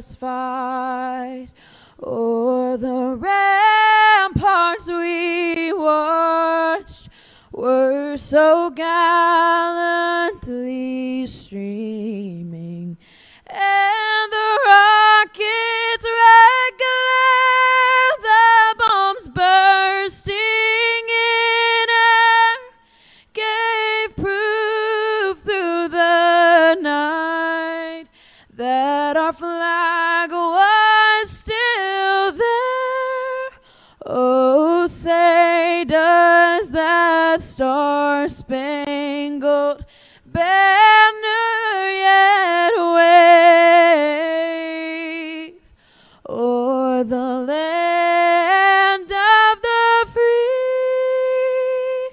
us fight. O'er the ramparts we watched were so gallantly streaming, and the rockets' red glare, the bombs bursting in air, gave proof through the night that our flag was still there. Oh, say does that star-spangled banner yet wave o'er the land of the free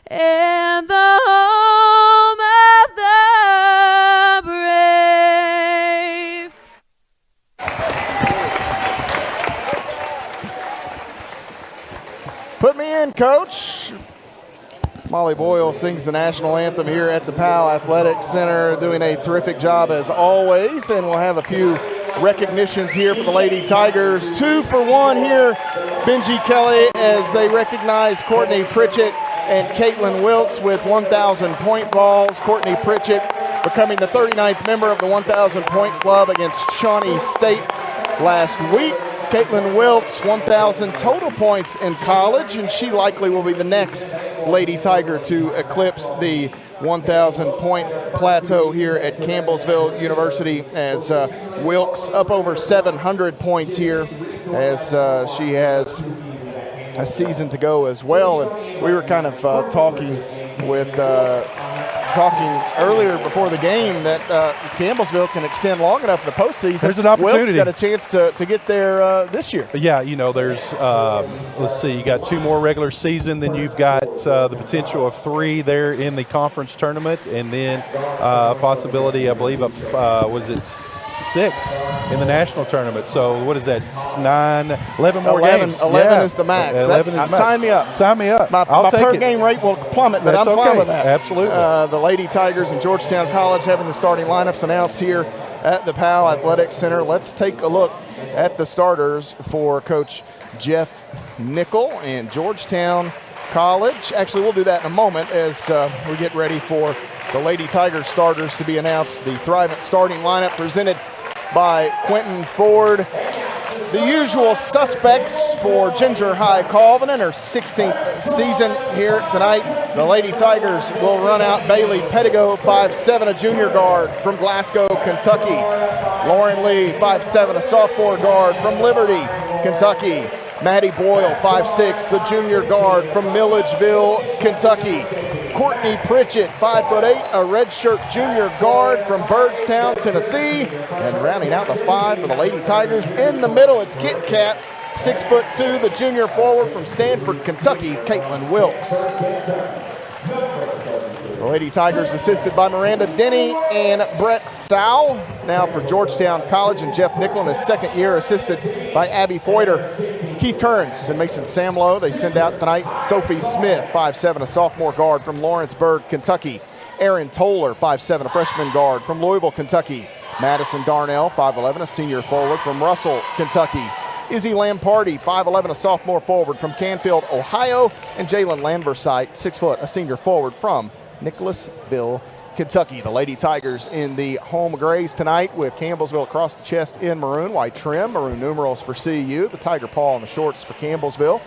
and the home of the brave? Put me in, Coach. Molly Boyle sings the national anthem here at the Powell Athletic Center, doing a terrific job as always. And we'll have a few recognitions here for the Lady Tigers. 2 for 1 here, Benji Kelly, as they recognize Courtney Pritchett and Caitlin Wilkes with 1,000-point balls. Courtney Pritchett becoming the 39th member of the 1,000-point club against Shawnee State last week. Caitlin Wilkes, 1,000 total points in college, and she likely will be the next Lady Tiger to eclipse the 1,000-point plateau here at Campbellsville University, as Wilkes up over 700 points here, as she has a season to go as well. And we were kind of talking earlier before the game that Campbellsville can extend long enough in the postseason. There's an opportunity. Wilkes got a chance to get there this year. Yeah, you know, there's, let's see, you got 2 more regular season, then you've got the potential of 3 there in the conference tournament, and then a possibility, I believe, of, was it 6 in the national tournament. So what is that, 11 more games? 11 is the max. 11 is the max. Sign me up. Sign me up. My I'll take per it. game rate will plummet, but That's I'm fine okay. with that. Absolutely. The Lady Tigers and Georgetown College having the starting lineups announced here at the Powell Athletic Center. Let's take a look at the starters for Coach Jeff Nickel and Georgetown College. Actually, we'll do that in a moment as we get ready for the Lady Tigers starters to be announced. The Thrivent starting lineup presented by Quentin Ford. The usual suspects for Ginger High Colvin in her 16th season here tonight. The Lady Tigers will run out Bailey Pettigo, 5'7", a junior guard from Glasgow, Kentucky. Lauren Lee, 5'7", a sophomore guard from Liberty, Kentucky. Maddie Boyle, 5'6", the junior guard from Milledgeville, Kentucky. Courtney Pritchett, 5'8", a redshirt junior guard from Byrdstown, Tennessee. And rounding out the 5 for the Lady Tigers, in the middle, it's Kit Kat, 6'2", the junior forward from Stanford, Kentucky, Caitlin Wilkes. The Lady Tigers assisted by Miranda Denny and Brett Sow. Now for Georgetown College and Jeff Nickel in his second year, assisted by Abby Foyter. Keith Kearns and Mason Samlow. They send out tonight Sophie Smith, 5'7", a sophomore guard from Lawrenceburg, Kentucky. Aaron Toller, 5'7", a freshman guard from Louisville, Kentucky. Madison Darnell, 5'11", a senior forward from Russell, Kentucky. Izzy Lamparty, 5'11", a sophomore forward from Canfield, Ohio. And Jalen Lambersite, 6 foot, a senior forward from Nicholasville, Kentucky. The Lady Tigers in the home grays tonight with Campbellsville across the chest in maroon, white trim, maroon numerals for CU, the tiger paw on the shorts for Campbellsville.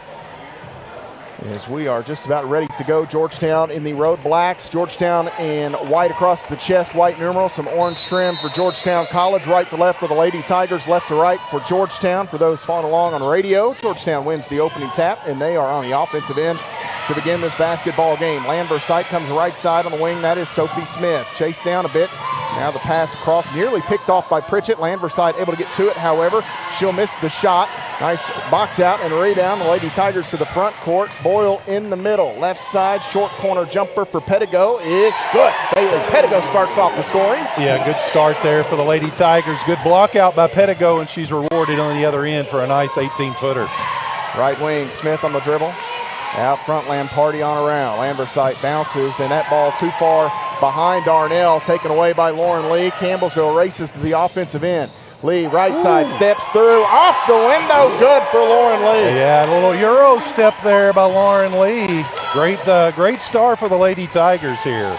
As we are just about ready to go, Georgetown in the road blacks, Georgetown in white across the chest, white numerals, some orange trim for Georgetown College, right to left for the Lady Tigers, left to right for Georgetown. For those following along on radio, Georgetown wins the opening tap, and they are on the offensive end to begin this basketball game. Lambersite comes right side on the wing. That is Sophie Smith. Chased down a bit. Now the pass across, nearly picked off by Pritchett. Lambersite able to get to it. However, she'll miss the shot. Nice box out and rebound. The Lady Tigers to the front court. Boyle in the middle. Left side, short corner jumper for Pettigo is good. Bailey Pettigo starts off the scoring. Yeah, good start there for the Lady Tigers. Good block out by Pettigo, and she's rewarded on the other end for a nice 18-footer. Right wing, Smith on the dribble. Out front, Lamparty on around. Lambersite bounces, and that ball too far behind Darnell, taken away by Lauren Lee. Campbellsville races to the offensive end. Lee, right side, steps through, off the window, good for Lauren Lee. Yeah, a little Euro step there by Lauren Lee. Great start for the Lady Tigers here.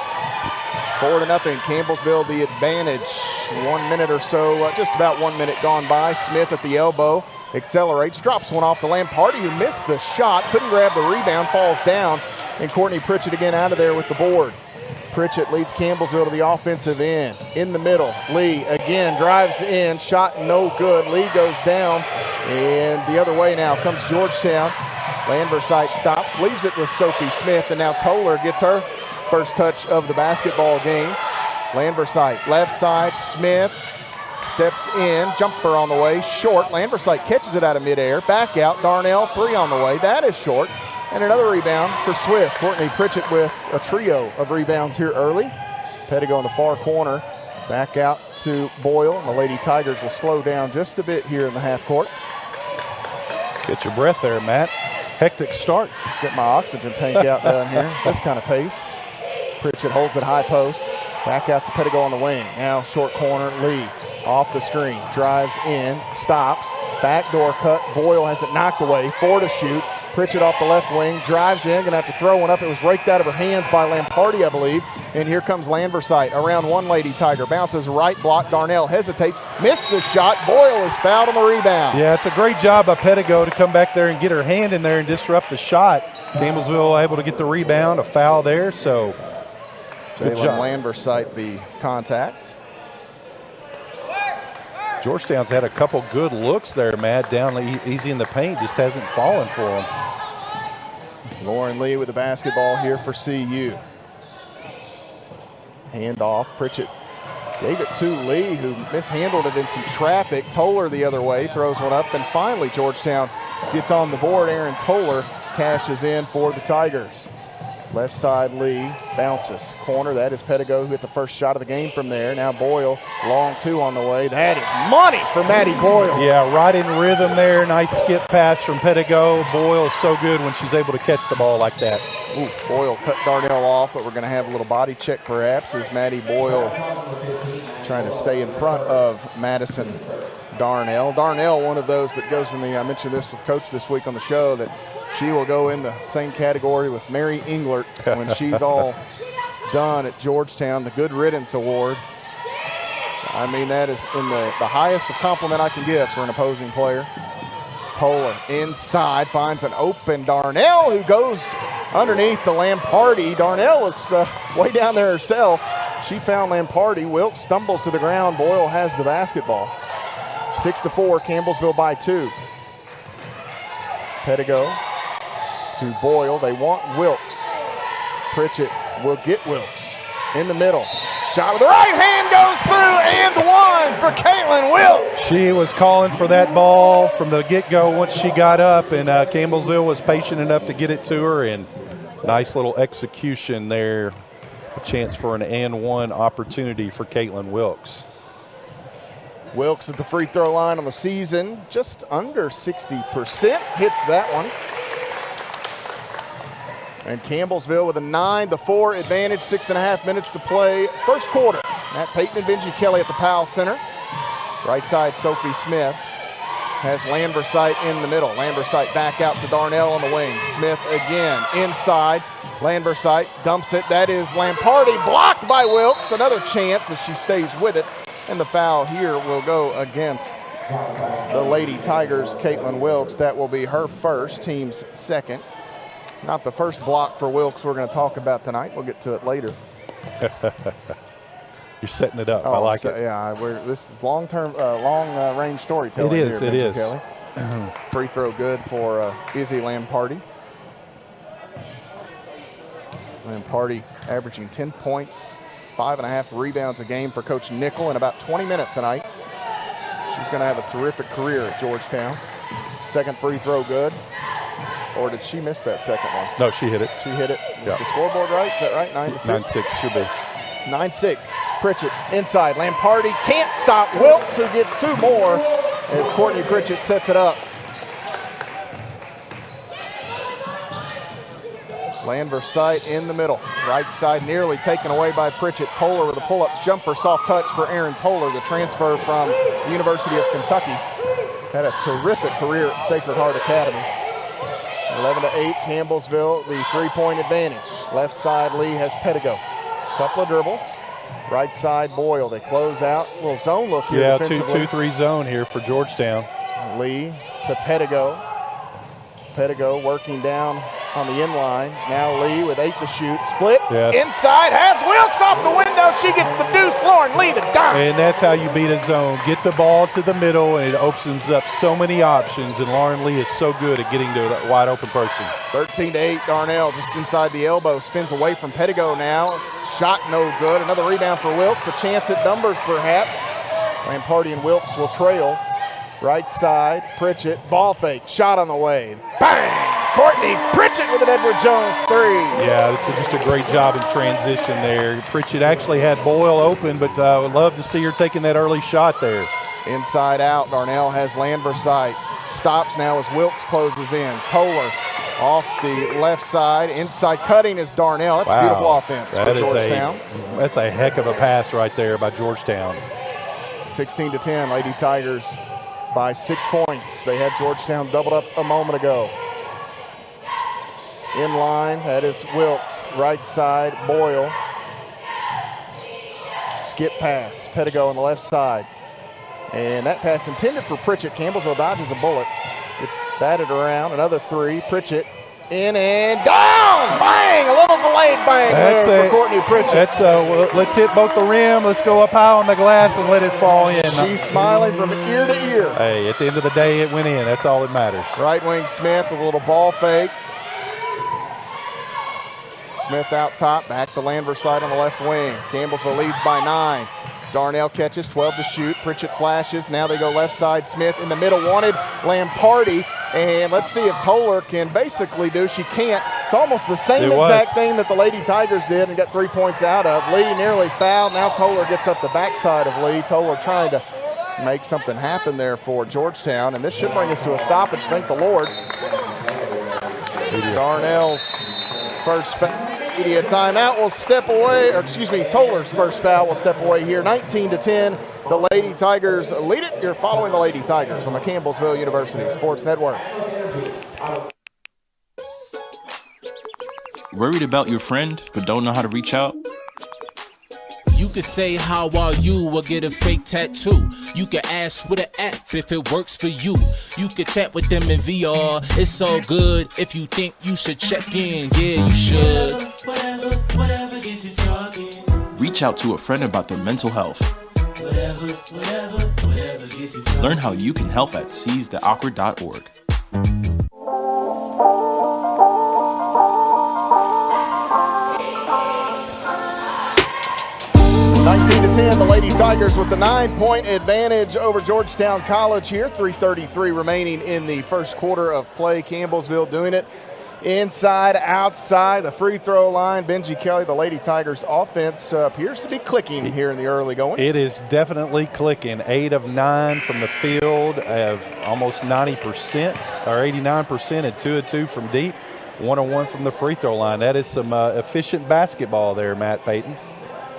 4-0, Campbellsville the advantage. 1 minute or so, just about 1 minute gone by. Smith at the elbow, accelerates, drops one off the Lamparty, who missed the shot, couldn't grab the rebound, falls down, and Courtney Pritchett again out of there with the board. Pritchett leads Campbellsville to the offensive end. In the middle, Lee again drives in, shot no good. Lee goes down, and the other way now comes Georgetown. Landversite stops, leaves it with Sophie Smith, and now Toller gets her first touch of the basketball game. Landversite, left side, Smith steps in, jumper on the way, short. Landversite catches it out of midair, back out, Darnell, 3 on the way, that is short. And another rebound for Swiss. Courtney Pritchett with a trio of rebounds here early. Pettigo in the far corner. Back out to Boyle. And the Lady Tigers will slow down just a bit here in the half court. Get your breath there, Matt. Hectic start. Get my oxygen tank out down here. This kind of pace. Pritchett holds it high post. Back out to Pettigo on the wing. Now short corner, Lee off the screen. Drives in, stops. Backdoor cut. Boyle has it knocked away. 4 to shoot. Pritchett off the left wing, drives in, gonna have to throw one up. It was raked out of her hands by Lamparty, I believe. And here comes Landversite around one Lady Tiger. Bounces right block, Darnell hesitates, missed the shot. Boyle is fouled on the rebound. Yeah, it's a great job by Pettigo to come back there and get her hand in there and disrupt the shot. Campbellsville able to get the rebound, a foul there, so good job. Landversite the contact. Georgetown's had a couple good looks there, Matt, down easy in the paint, just hasn't fallen for them. Lauren Lee with the basketball here for CU. Hand off, Pritchett gave it to Lee, who mishandled it in some traffic. Toller the other way, throws one up, and finally Georgetown gets on the board. Aaron Toller cashes in for the Tigers. Left side, Lee bounces. Corner, that is Pettigo, who hit the first shot of the game from there. Now Boyle, long 2 on the way. That is money for Maddie Boyle. Yeah, right in rhythm there. Nice skip pass from Pettigo. Boyle is so good when she's able to catch the ball like that. Ooh, Boyle cut Darnell off, but we're going to have a little body check perhaps as Maddie Boyle trying to stay in front of Madison Darnell. Darnell, one of those that goes in the, I mentioned this with Coach this week on the show, that she will go in the same category with Mary Englert when she's all done at Georgetown, the Good Riddance Award. I mean, that is in the highest of compliment I can give for an opposing player. Toller inside, finds an open Darnell, who goes underneath the Lamparty. Darnell was way down there herself. She found Lamparty. Wilkes stumbles to the ground. Boyle has the basketball. 6-4, Campbellsville by 2. Pettigo to Boyle. They want Wilkes. Pritchett will get Wilkes in the middle. Shot with the right hand goes through, and one for Caitlin Wilkes. She was calling for that ball from the get-go once she got up, and Campbellsville was patient enough to get it to her, and nice little execution there. A chance for an and one opportunity for Caitlin Wilkes. Wilkes at the free throw line on the season, just under 60%, hits that one. And Campbellsville with a 9-4 advantage, 6.5 minutes to play. First quarter, Matt Payton and Benji Kelly at the Powell Center. Right side, Sophie Smith has Landversite in the middle. Landversite back out to Darnell on the wing. Smith again inside. Landversite dumps it. That is Lamparty, blocked by Wilkes. Another chance as she stays with it. And the foul here will go against the Lady Tigers, Caitlin Wilkes. That will be her first, team's second. Not the first block for Wilkes we're going to talk about tonight. We'll get to it later. You're setting it up. I like it. Yeah, this is long-term, long-range storytelling. It is. Here, it is. Kelly. Free throw good for Izzy Lamparty. Lamparty averaging 10 points, 5.5 rebounds a game for Coach Nickel in about 20 minutes tonight. She's going to have a terrific career at Georgetown. Second free throw good. Or did she miss that second one? No, she hit it. She hit it. Is the scoreboard right? Is that right? 9-6? 9-6 should be. 9-6. Pritchett inside. Lamparty can't stop Wilkes, who gets 2 more as Courtney Pritchett sets it up. Landversite in the middle. Right side nearly taken away by Pritchett. Toller with a pull-up jumper, soft touch for Aaron Toller, the transfer from the University of Kentucky. Had a terrific career at Sacred Heart Academy. 11-8, Campbellsville, the three-point advantage. Left side, Lee has Pedigo. Couple of dribbles. Right side, Boyle. They close out. A little zone look here defensively. 2-2-3 zone here for Georgetown. Lee to Pedigo. Pedigo working down on the inline. Now Lee with 8 to shoot. Splits. Yes. Inside. Has Wilkes off the window. She gets the deuce. Lauren Lee the dime. And that's how you beat a zone. Get the ball to the middle, and it opens up so many options. And Lauren Lee is so good at getting to a wide open person. 13-8, Darnell just inside the elbow. Spins away from Pedigo now. Shot no good. Another rebound for Wilkes. A chance at numbers perhaps. Lamparty and Wilkes will trail. Right side, Pritchett, ball fake, shot on the way. Bang! Courtney Pritchett with an Edward Jones three. Yeah, it's just a great job in transition there. Pritchett actually had Boyle open, but I would love to see her taking that early shot there. Inside out, Darnell has Landversite. Stops now as Wilkes closes in. Toller off the left side. Inside cutting is Darnell. That's beautiful offense for Georgetown. That's a heck of a pass right there by Georgetown. 16-10, Lady Tigers by 6 points. They had Georgetown doubled up a moment ago. In line, that is Wilkes. Right side, Boyle. Skip pass, Pedigo on the left side. And that pass intended for Pritchett. Campbellsville dodges a bullet. It's batted around, another three. Pritchett in and down! Bang! A little delayed bang there for Courtney Pritchett. Let's hit both the rim. Let's go up high on the glass and let it fall in. She's smiling from ear to ear. Hey, at the end of the day, it went in. That's all that matters. Right wing Smith with a little ball fake. Smith out top, back to Landversite on the left wing. Campbellsville leads by 9. Darnell catches, 12 to shoot. Pritchett flashes. Now they go left side. Smith in the middle wanted. Lamparty. And let's see if Toller can basically do. She can't. It's almost the same exact thing that the Lady Tigers did and got 3 points out of. Lee nearly fouled. Now Toller gets up the backside of Lee. Toller trying to make something happen there for Georgetown. And this should bring us to a stoppage. Thank the Lord. Darnell's first foul. Media timeout will step away, or excuse me, Toller's first foul will step away here. 19-10, the Lady Tigers lead it. You're following the Lady Tigers on the Campbellsville University Sports Network. Worried about your friend, but don't know how to reach out? You could say, how are you, or get a fake tattoo. You could ask with an app if it works for you. You could chat with them in VR, it's so good. If you think you should check in, yeah, you should. Whatever gets you talking. Reach out to a friend about their mental health. Whatever gets you talking. Learn how you can help at seizetheawkward.org. 19-10, the Lady Tigers with the 9-point advantage over Georgetown College here. 3:33 remaining in the first quarter of play. Campbellsville doing it inside, outside, the free throw line. Benji Kelly, the Lady Tigers offense appears to be clicking here in the early going. It is definitely clicking. 8 of 9 from the field, of almost 90% or 89%, and 2 of 2 from deep. 1 of 1 from the free throw line. That is some efficient basketball there, Matt Payton.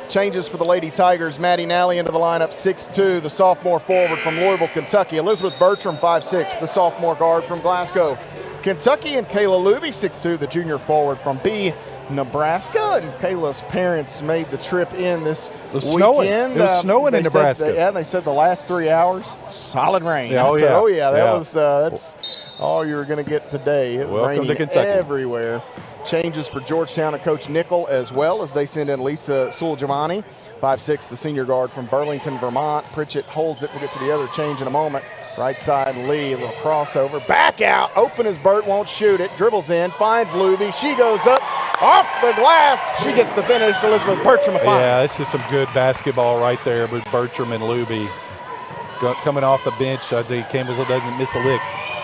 Changes for the Lady Tigers. Maddie Nally into the lineup, 6'2", the sophomore forward from Louisville, Kentucky. Elizabeth Bertram, 5'6", the sophomore guard from Glasgow, Kentucky. And Kayla Luby, 6'2", the junior forward from B, Nebraska. And Kayla's parents made the trip in this weekend. It was snowing in Nebraska. They said the last 3 hours, solid rain. Yeah, That's all you're going to get today. Welcome to Kentucky. Everywhere. Changes for Georgetown and Coach Nickel as well as they send in Lisa Suljamani, 5'6", the senior guard from Burlington, Vermont. Pritchett holds it. We'll get to the other change in a moment. Right side, Lee, a little crossover. Back out, open as Burt, won't shoot it. Dribbles in, finds Luby. She goes up, off the glass. She gets the finish. Elizabeth Bertram a 5. Yeah, it's just some good basketball right there with Bertram and Luby. Coming off the bench, I think Campbellsville doesn't miss a lick.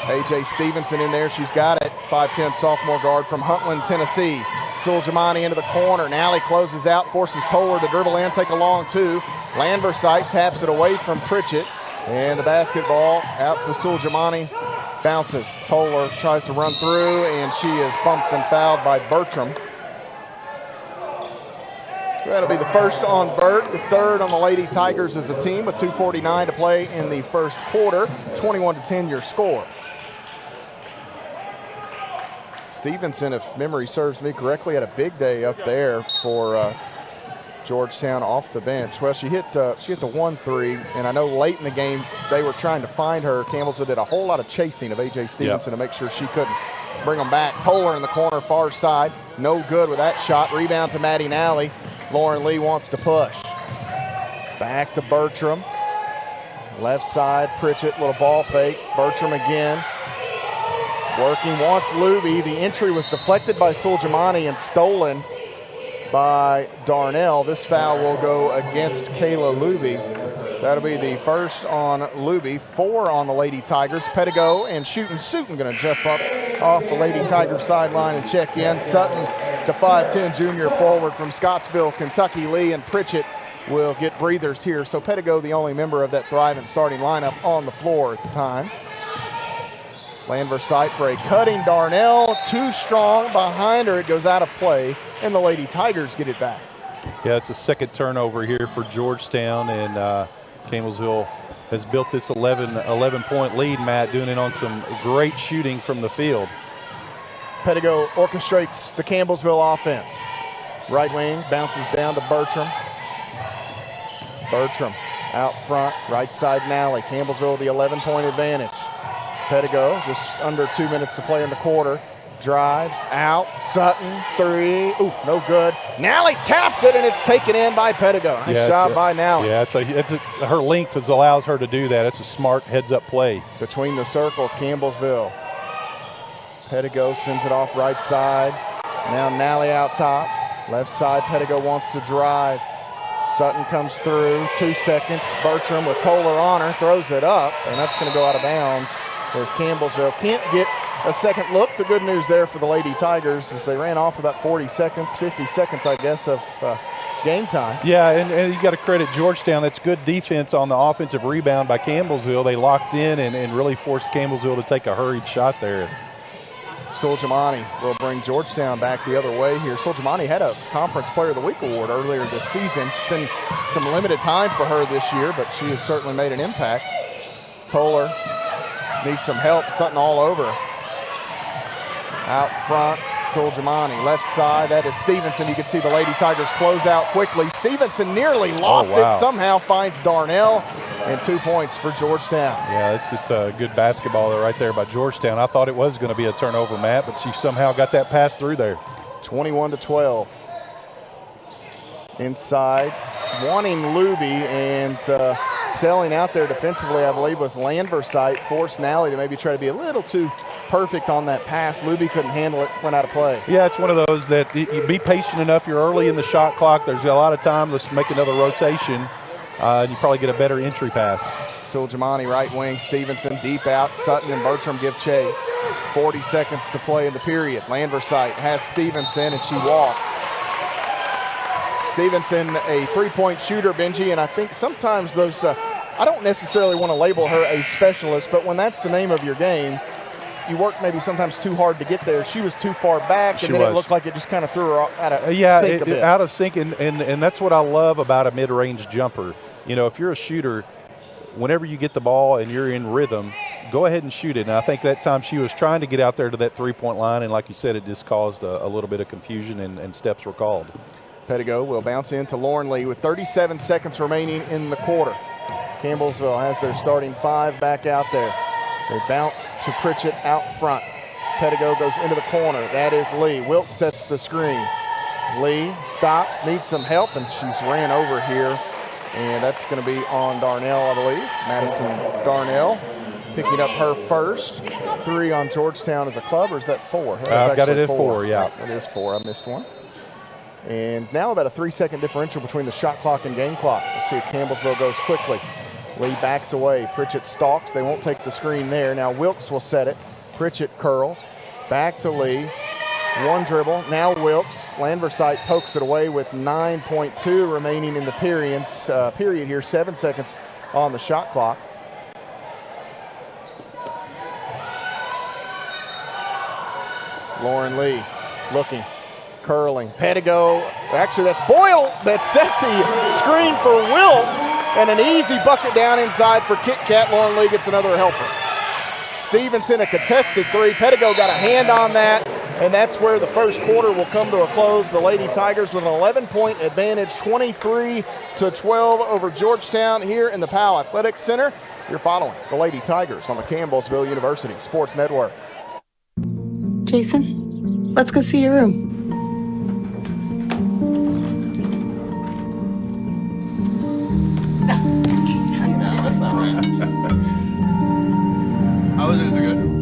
A.J. Stevenson in there. She's got it. 5'10", sophomore guard from Huntland, Tennessee. Suljamani into the corner. Nally closes out, forces Toller to dribble in, take a long two. Landversite taps it away from Pritchett. And the basketball out to Suljamani. Bounces. Toller tries to run through, and she is bumped and fouled by Bertram. That'll be the first on Burt, the third on the Lady Tigers as a team with 2:49 to play in the first quarter. 21-10 your score. Stevenson, if memory serves me correctly, had a big day up there for Georgetown off the bench. Well, she hit the 1-3, and I know late in the game they were trying to find her. Campbellsville did a whole lot of chasing of A.J. Stevenson to make sure she couldn't bring them back. Toller in the corner, far side. No good with that shot. Rebound to Maddie Nally. Lauren Lee wants to push. Back to Bertram. Left side, Pritchett, little ball fake. Bertram again. Working, wants Luby. The entry was deflected by Suljamani and stolen by Darnell. This foul will go against Kayla Luby. That'll be the first on Luby. 4 on the Lady Tigers. Pedigo and Shootin' Sutton going to jump up off the Lady Tigers sideline and check in. Sutton, the 5'10" junior forward from Scottsville, Kentucky. Lee and Pritchett will get breathers here. So Pedigo, the only member of that thriving starting lineup on the floor at the time. Landversite for a cutting Darnell. Too strong behind her. It goes out of play, and the Lady Tigers get it back. Yeah, it's a second turnover here for Georgetown, and Campbellsville has built this 11-point lead, Matt, doing it on some great shooting from the field. Pedigo orchestrates the Campbellsville offense. Right wing, bounces down to Bertram. Bertram out front, right side Nally. Campbellsville the 11-point advantage. Pedigo, just under 2 minutes to play in the quarter. Drives out, Sutton, 3, ooh, no good. Nally taps it, and it's taken in by Pedigo. Nice shot by Nally. Yeah, her length allows her to do that. It's a smart heads-up play. Between the circles, Campbellsville. Pedigo sends it off right side. Now Nally out top. Left side, Pedigo wants to drive. Sutton comes through, 2 seconds. Bertram with Toller on her, throws it up, and that's going to go out of bounds as Campbellsville can't get a second look. The good news there for the Lady Tigers is they ran off about 40 seconds, 50 seconds, I guess, of game time. Yeah, and you got to credit Georgetown. That's good defense on the offensive rebound by Campbellsville. They locked in and really forced Campbellsville to take a hurried shot there. Suljamani will bring Georgetown back the other way here. Suljamani had a Conference Player of the Week award earlier this season. It's been some limited time for her this year, but she has certainly made an impact. Toller needs some help. Sutton all over. Out front, Suljamani. Left side, that is Stevenson. You can see the Lady Tigers close out quickly. Stevenson nearly lost it. Somehow finds Darnell, and 2 points for Georgetown. Yeah, it's just a good basketball right there by Georgetown. I thought it was going to be a turnover, Matt, but she somehow got that pass through there. 21-12. Inside, wanting Luby, and selling out there defensively, I believe, was Landversite. Forced Nally to maybe try to be a little too perfect on that pass. Luby couldn't handle it, went out of play. Yeah, it's one of those that you be patient enough. You're early in the shot clock. There's a lot of time. Let's make another rotation. And you probably get a better entry pass. Suljamani right wing, Stevenson deep out. Sutton and Bertram give chase. 40 seconds to play in the period. Landversite has Stevenson, and she walks. Stevenson, a three-point shooter, Benji, and I think sometimes those, I don't necessarily want to label her a specialist, but when that's the name of your game, you work maybe sometimes too hard to get there. She was too far back, and then it looked like it just kind of threw her out of sync a bit. Out of sync, and that's what I love about a mid-range jumper. You know, if you're a shooter, whenever you get the ball and you're in rhythm, go ahead and shoot it. And I think that time she was trying to get out there to that three-point line, and like you said, it just caused a little bit of confusion, and steps were called. Pedigo will bounce into Lauren Lee with 37 seconds remaining in the quarter. Campbellsville has their starting 5 back out there. They bounce to Pritchett out front. Pedigo goes into the corner. That is Lee. Wilkes sets the screen. Lee stops, needs some help, and she's ran over here. And that's going to be on Darnell, I believe. Madison Darnell picking up her first. 3 on Georgetown as a club, or is that 4? I've got it at 4, yeah. It is 4. I missed one. And now about a 3-second differential between the shot clock and game clock. Let's see if Campbellsville goes quickly. Lee backs away. Pritchett stalks. They won't take the screen there. Now Wilkes will set it. Pritchett curls. Back to Lee. One dribble. Now Wilkes. Landversite pokes it away with 9.2 remaining in the period here. 7 seconds on the shot clock. Lauren Lee looking, curling, Pedigo. Actually, that's Boyle that set the screen for Wilkes, and an easy bucket down inside for Kit Kat. Lauren Lee gets another helper. Stevenson, a contested three. Pedigo got a hand on that, and that's where the first quarter will come to a close. The Lady Tigers with an 11-point advantage, 23-12 over Georgetown here in the Powell Athletics Center. You're following the Lady Tigers on the Campbellsville University Sports Network. Jason, let's go see your room. No, that's not right. How was it? Is it good?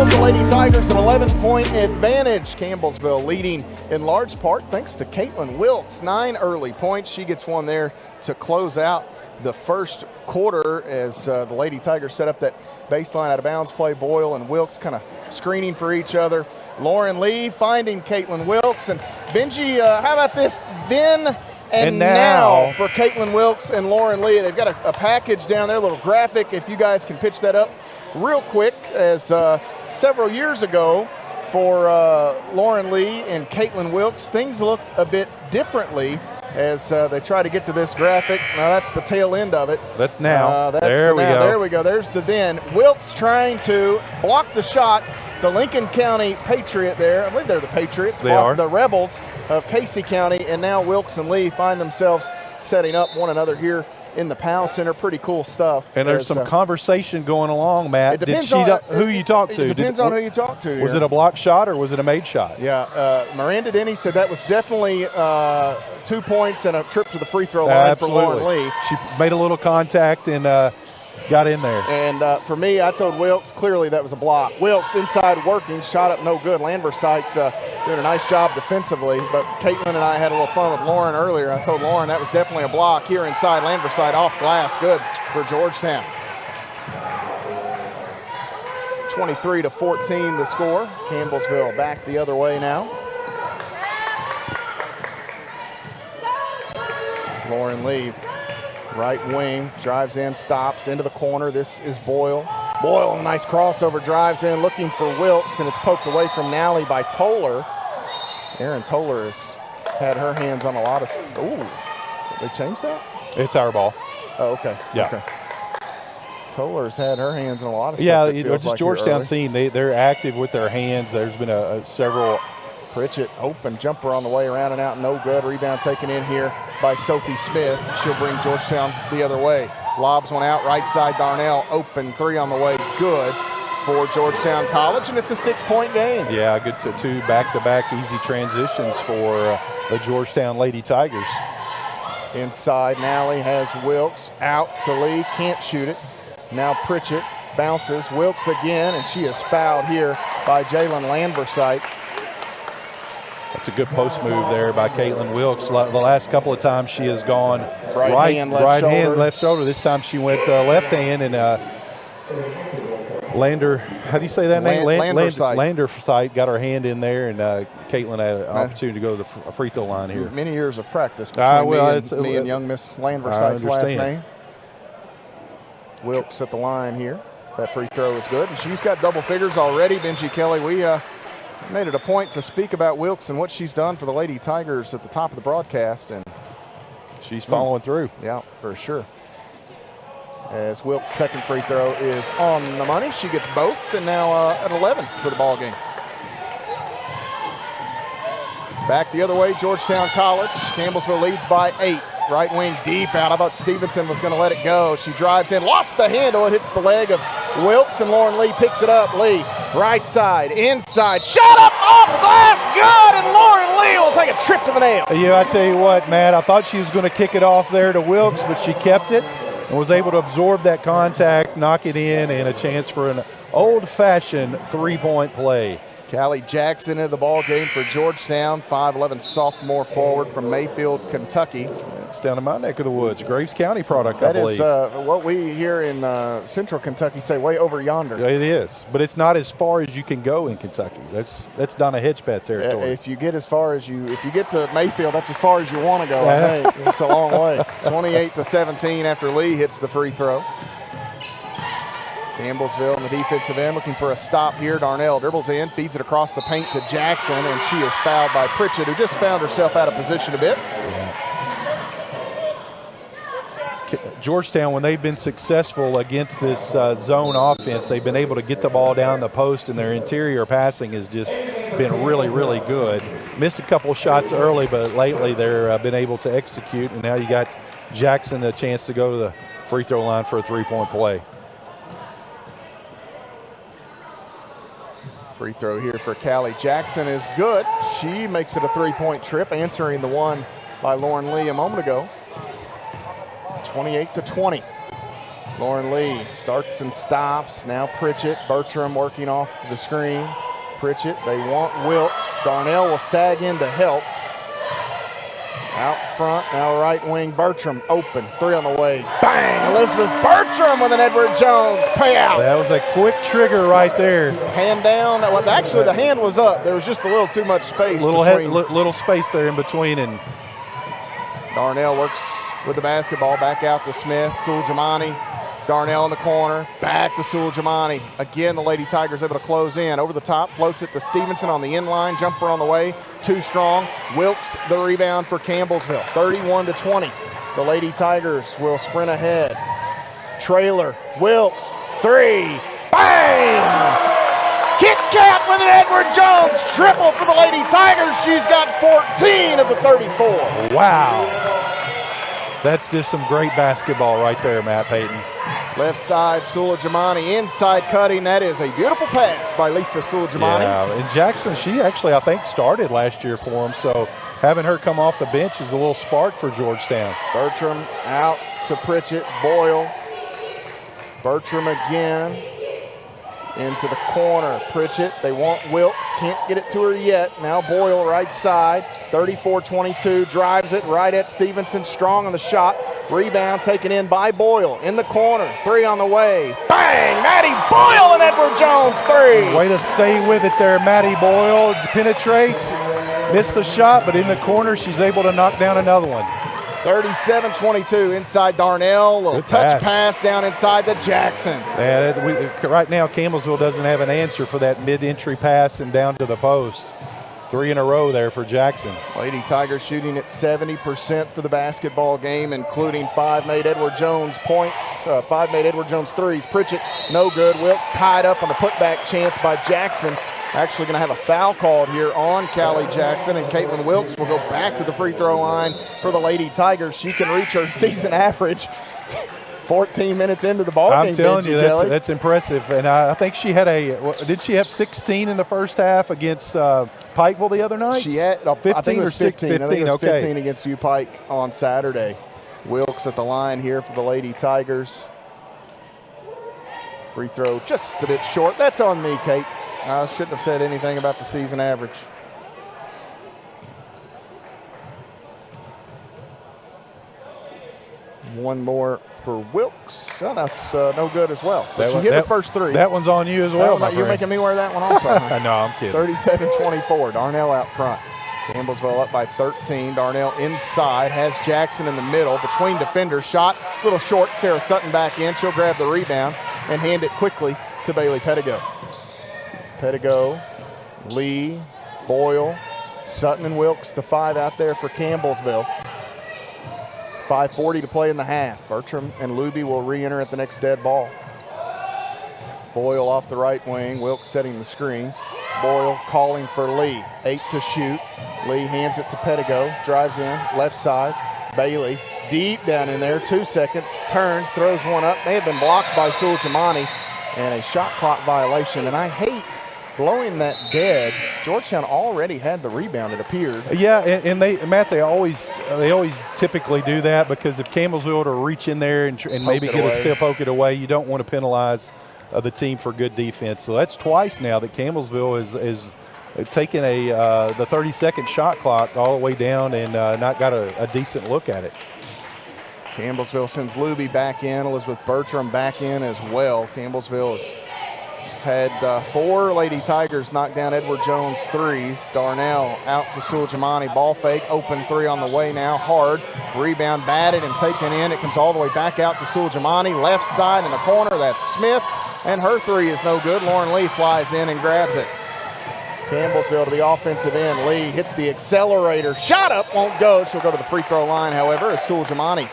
The Lady Tigers an 11-point advantage. Campbellsville leading in large part thanks to Caitlin Wilkes. 9 early points. She gets one there to close out the first quarter as the Lady Tigers set up that baseline out of bounds play. Boyle and Wilkes kind of screening for each other. Lauren Lee finding Caitlin Wilkes. And Benji, how about this then and now for Caitlin Wilkes and Lauren Lee? They've got a package down there, a little graphic, if you guys can pitch that up real quick, as several years ago for Lauren Lee and Caitlin Wilkes, things looked a bit differently as they try to get to this graphic. Now that's the tail end of it. That's now. There we go. There's the then. Wilkes trying to block the shot. The Lincoln County Patriot there. I believe they're the Patriots. They are. The Rebels of Casey County. And now Wilkes and Lee find themselves setting up one another here in the Powell Center. Pretty cool stuff. And there's some conversation going along, Matt. It depends on who you talk to. It depends on who you talk to. Was it a block shot or was it a made shot? Yeah, Miranda Denny said that was definitely 2 points and a trip to the free throw line for Lauren Lee. She made a little contact and got in there. And for me, I told Wilkes clearly that was a block. Wilkes inside working, shot up no good. Landversite doing a nice job defensively, but Caitlin and I had a little fun with Lauren earlier. I told Lauren that was definitely a block. Here inside, Landversite off glass, good for Georgetown. 23-14 the score. Campbellsville back the other way now. Lauren Lee, right wing, drives in, stops, into the corner. This is Boyle. Boyle, a nice crossover, drives in, looking for Wilkes, and it's poked away from Nally by Toller. Erin Toller has had her hands on a lot of ooh, did they change that? It's our ball. Oh, okay. Yeah. Okay. Toller's had her hands on a lot of stuff. Yeah, this like Georgetown team, they're active with their hands. There's been several. Pritchett, open jumper on the way around and out, no good. Rebound taken in here by Sophie Smith. She'll bring Georgetown the other way. Lobs one out, right side, Darnell, open three on the way, good for Georgetown College, and it's a 6-point game. Yeah, good to two back-to-back easy transitions for the Georgetown Lady Tigers. Inside, Nally has Wilkes, out to Lee, can't shoot it. Now Pritchett bounces, Wilkes again, and she is fouled here by Jalen Landversite. That's a good post move there by Caitlin Wilkes. The last couple of times she has gone right hand, left shoulder. This time she went left hand, and Lander, how do you say that name? Landversite got her hand in there, and Caitlin had an opportunity to go to the free throw line here. Many years of practice between me and young Miss Landversite's last name. Wilkes at the line here. That free throw is good, and she's got double figures already. Benji Kelly, we made it a point to speak about Wilkes and what she's done for the Lady Tigers at the top of the broadcast, and she's following through. Yeah, for sure. As Wilkes' second free throw is on the money. She gets both, and now at 11 for the ball game. Back the other way, Georgetown College. Campbellsville leads by 8. Right wing deep out. I thought Stevenson was going to let it go. She drives in, lost the handle. It hits the leg of Wilkes, and Lauren Lee picks it up. Lee, right side, inside, shot up off glass, good, and Lauren Lee will take a trip to the nail. Yeah, I tell you what, Matt, I thought she was going to kick it off there to Wilkes, but she kept it and was able to absorb that contact, knock it in, and a chance for an old-fashioned three-point play. Callie Jackson in the ball game for Georgetown, 5'11" sophomore forward from Mayfield, Kentucky. It's down in my neck of the woods. Graves County product, I believe. That is what we here in central Kentucky say way over yonder. It is, but it's not as far as you can go in Kentucky. That's down a Hedgepeth territory. If you get as far as if you get to Mayfield, that's as far as you want to go. I think it's a long way. 28-17 after Lee hits the free throw. Campbellsville in the defensive end looking for a stop here. Darnell dribbles in, feeds it across the paint to Jackson, and she is fouled by Pritchett, who just found herself out of position a bit. Georgetown, when they've been successful against this zone offense, they've been able to get the ball down the post, and their interior passing has just been really, really good. Missed a couple shots early, but lately they've been able to execute, and now you got Jackson a chance to go to the free throw line for a three-point play. Free throw here for Callie Jackson is good. She makes it a three-point trip, answering the one by Lauren Lee a moment ago. 28-20. Lauren Lee starts and stops. Now Pritchett. Bertram working off the screen. Pritchett, they want Wilkes. Darnell will sag in to help. Out front, now right wing, Bertram open. Three on the way. Bang! Elizabeth Bertram with an Edward Jones payout. That was a quick trigger right there. Hand down. Actually, the hand was up. There was just a little too much space. Little space there in between. And Darnell works with the basketball. Back out to Smith. Suljamani. Darnell in the corner. Back to Suljamani. Again, the Lady Tigers able to close in. Over the top, floats it to Stevenson on the inline. Jumper on the way. Too strong. Wilkes the rebound for Campbellsville. 31-20. The Lady Tigers will sprint ahead. Trailer. Wilkes. Three. Bang! Kit Kat with an Edward Jones triple for the Lady Tigers. She's got 14 of the 34. Wow. That's just some great basketball right there, Matt Payton. Left side, Suljamani inside cutting. That is a beautiful pass by Lisa Suljamani. Yeah, and Jackson, she actually, I think, started last year for him, so having her come off the bench is a little spark for Georgetown. Bertram out to Pritchett. Boyle. Bertram again. Into the corner. Pritchett, they want Wilkes. Can't get it to her yet. Now Boyle right side. 34-22. Drives it right at Stevenson. Strong on the shot. Rebound taken in by Boyle. In the corner. Three on the way. Bang! Maddie Boyle and Edward Jones three. Way to stay with it there. Maddie Boyle penetrates. Missed the shot, but in the corner she's able to knock down another one. 37-22 inside Darnell. Little touch pass down inside to Jackson. Yeah, right now Campbellsville doesn't have an answer for that mid-entry pass and down to the post. Three in a row there for Jackson. Lady Tigers shooting at 70% for the basketball game, including five made Edward Jones points, five made Edward Jones threes. Pritchett, no good. Wilkes tied up on the putback chance by Jackson. Actually going to have a foul called here on Callie Jackson, and Caitlin Wilkes will go back to the free throw line for the Lady Tigers. She can reach her season average 14 minutes into the ball game. I'm telling you, that's impressive. And I think she had did she have 16 in the first half against Pikeville the other night? She had 15 I think or 15. I think it was okay. 15 against U Pike on Saturday. Wilkes at the line here for the Lady Tigers. Free throw just a bit short. That's on me, Kate. I shouldn't have said anything about the season average. One more for Wilkes. Oh, that's no good as well. So she hit the first three. That one's on you as well. You're making me wear that one also. No, I'm kidding. 37-24. Darnell out front. Campbellsville up by 13. Darnell inside. Has Jackson in the middle. Between defenders. Shot a little short. Sarah Sutton back in. She'll grab the rebound and hand it quickly to Bailey Pettigo. Pettigo, Lee, Boyle, Sutton, and Wilkes, the five out there for Campbellsville. 5:40 to play in the half. Bertram and Luby will re-enter at the next dead ball. Boyle off the right wing. Wilkes setting the screen. Boyle calling for Lee. 8 to shoot. Lee hands it to Pettigo. Drives in. Left side. Bailey deep down in there. 2 seconds. Turns. Throws one up. May have been blocked by Suljamani. And a shot clock violation. And I hate blowing that dead. Georgetown already had the rebound, it appeared. Yeah, and they always typically do that, because if Campbellsville were to reach in there and maybe get a step, poke it away, you don't want to penalize the team for good defense. So that's twice now that Campbellsville has taken the 30-second shot clock all the way down and not got a decent look at it. Campbellsville sends Luby back in. Elizabeth Bertram back in as well. Campbellsville has had 4 Lady Tigers knock down Edward Jones threes. Darnell out to Suljamani. Ball fake. Open 3 on the way now. Hard. Rebound batted and taken in. It comes all the way back out to Suljamani. Left side in the corner. That's Smith. And her 3 is no good. Lauren Lee flies in and grabs it. Campbellsville to the offensive end. Lee hits the accelerator. Shot up. Won't go. She'll go to the free throw line, however, as Suljamani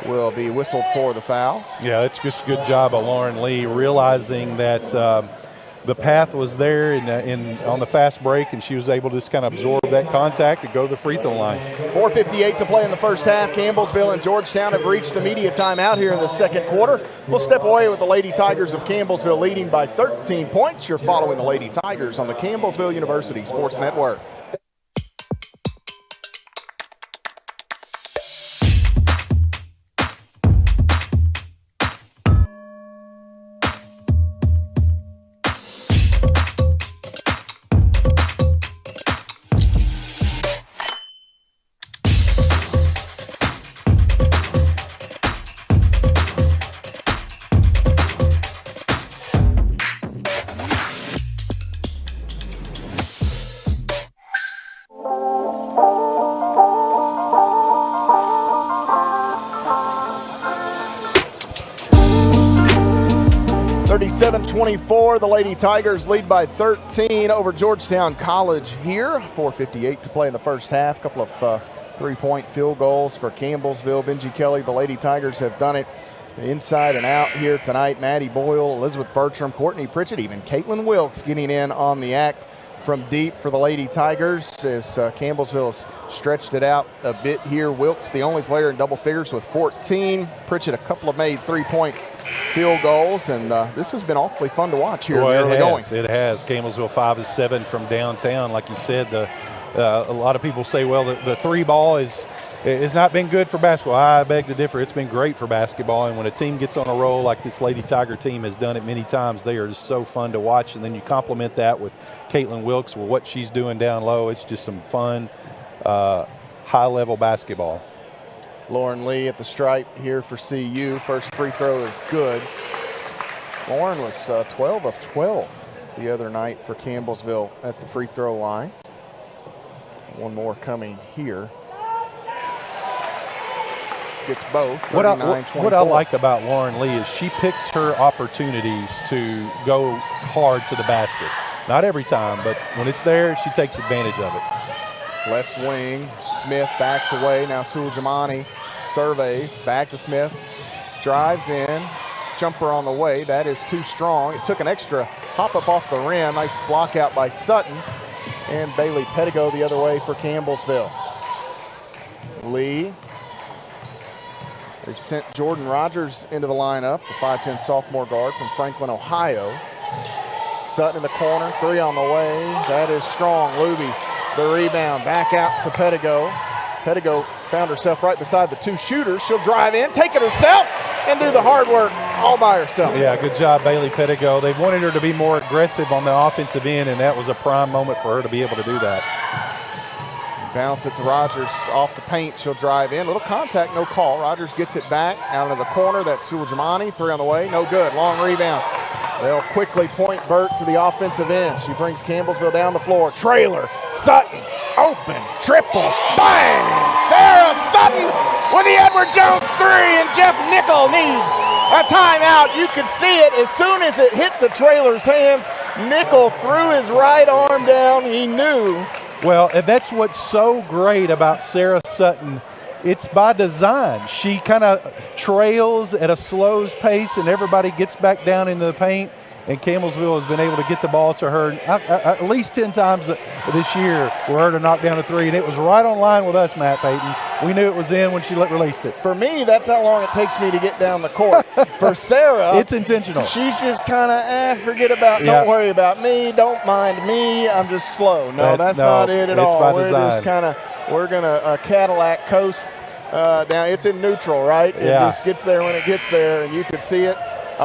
will be whistled for the foul. Yeah, that's just a good job of Lauren Lee realizing that the path was there on the fast break, and she was able to just kind of absorb that contact and go to the free throw line. 4:58 to play in the first half. Campbellsville and Georgetown have reached the media timeout here in the second quarter. We'll step away with the Lady Tigers of Campbellsville leading by 13 points. You're following the Lady Tigers on the Campbellsville University Sports Network. (37-24), the Lady Tigers lead by 13 over Georgetown College here. 4:58 to play in the first half. A couple of three-point field goals for Campbellsville. Benji Kelly, the Lady Tigers have done it inside and out here tonight. Maddie Boyle, Elizabeth Bertram, Courtney Pritchett, even Caitlin Wilkes getting in on the act from deep for the Lady Tigers as Campbellsville has stretched it out a bit here. Wilkes, the only player in double figures with 14. Pritchett, a couple of made three-point field goals, and this has been awfully fun to watch here in the early going. It has. Campbellsville 5-7 from downtown. Like you said, a lot of people say, well, the three ball has not been good for basketball. I beg to differ. It's been great for basketball, and when a team gets on a roll like this Lady Tiger team has done it many times, they are just so fun to watch, and then you complement that with Caitlin Wilkes with what she's doing down low. It's just some fun, high-level basketball. Lauren Lee at the stripe here for CU. First free throw is good. Lauren was 12 of 12 the other night for Campbellsville at the free throw line. One more coming here. Gets both. What I like about Lauren Lee is she picks her opportunities to go hard to the basket. Not every time, but when it's there, she takes advantage of it. Left wing, Smith backs away. Now Suljamani surveys, back to Smith, drives in, jumper on the way. That is too strong. It took an extra hop up off the rim. Nice block out by Sutton. And Bailey Pettigo the other way for Campbellsville. Lee. They've sent Jordan Rogers into the lineup, the 5'10 sophomore guard from Franklin, Ohio. Sutton in the corner, three on the way. That is strong. Luby, the rebound, back out to Pettigo. Pettigo found herself right beside the two shooters. She'll drive in, take it herself, and do the hard work all by herself. Yeah, good job, Bailey Pettigo. They wanted her to be more aggressive on the offensive end, and that was a prime moment for her to be able to do that. Bounce it to Rogers off the paint. She'll drive in. Little contact, no call. Rogers gets it back out of the corner. That's Suljamani. Three on the way. No good. Long rebound. They'll quickly point Burt to the offensive end. She brings Campbellsville down the floor. Trailer. Sutton. Open. Triple. Bang! Sarah Sutton with the Edward Jones three, and Jeff Nickel needs a timeout. You could see it as soon as it hit the trailer's hands. Nickel threw his right arm down. He knew. Well, and that's what's so great about Sarah Sutton. It's by design. She kind of trails at a slow pace, and everybody gets back down into the paint, and Campbellsville has been able to get the ball to her at least 10 times this year for her to knock down a three, and it was right on line with us, Matt Payton. We knew it was in when she released it. For me, that's how long it takes me to get down the court. For Sarah, it's intentional. She's just kind of, forget about, don't worry about me, don't mind me, I'm just slow. No, that's not it at all. By we're design. just kind of, we're going to Cadillac coast down. It's in neutral, right? Yeah. It just gets there when it gets there, and you could see it.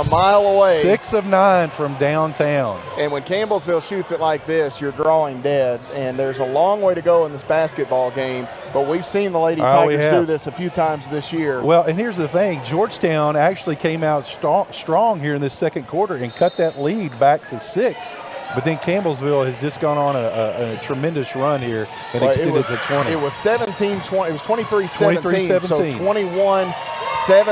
a mile away. 6 of 9 from downtown. And when Campbellsville shoots it like this, you're drawing dead. And there's a long way to go in this basketball game, but we've seen the Lady Tigers do this a few times this year. Well, and here's the thing. Georgetown actually came out strong here in this second quarter and cut that lead back to 6. But then Campbellsville has just gone on a tremendous run here and extended to 20. It was 17-20. It was 23-17. So 21-7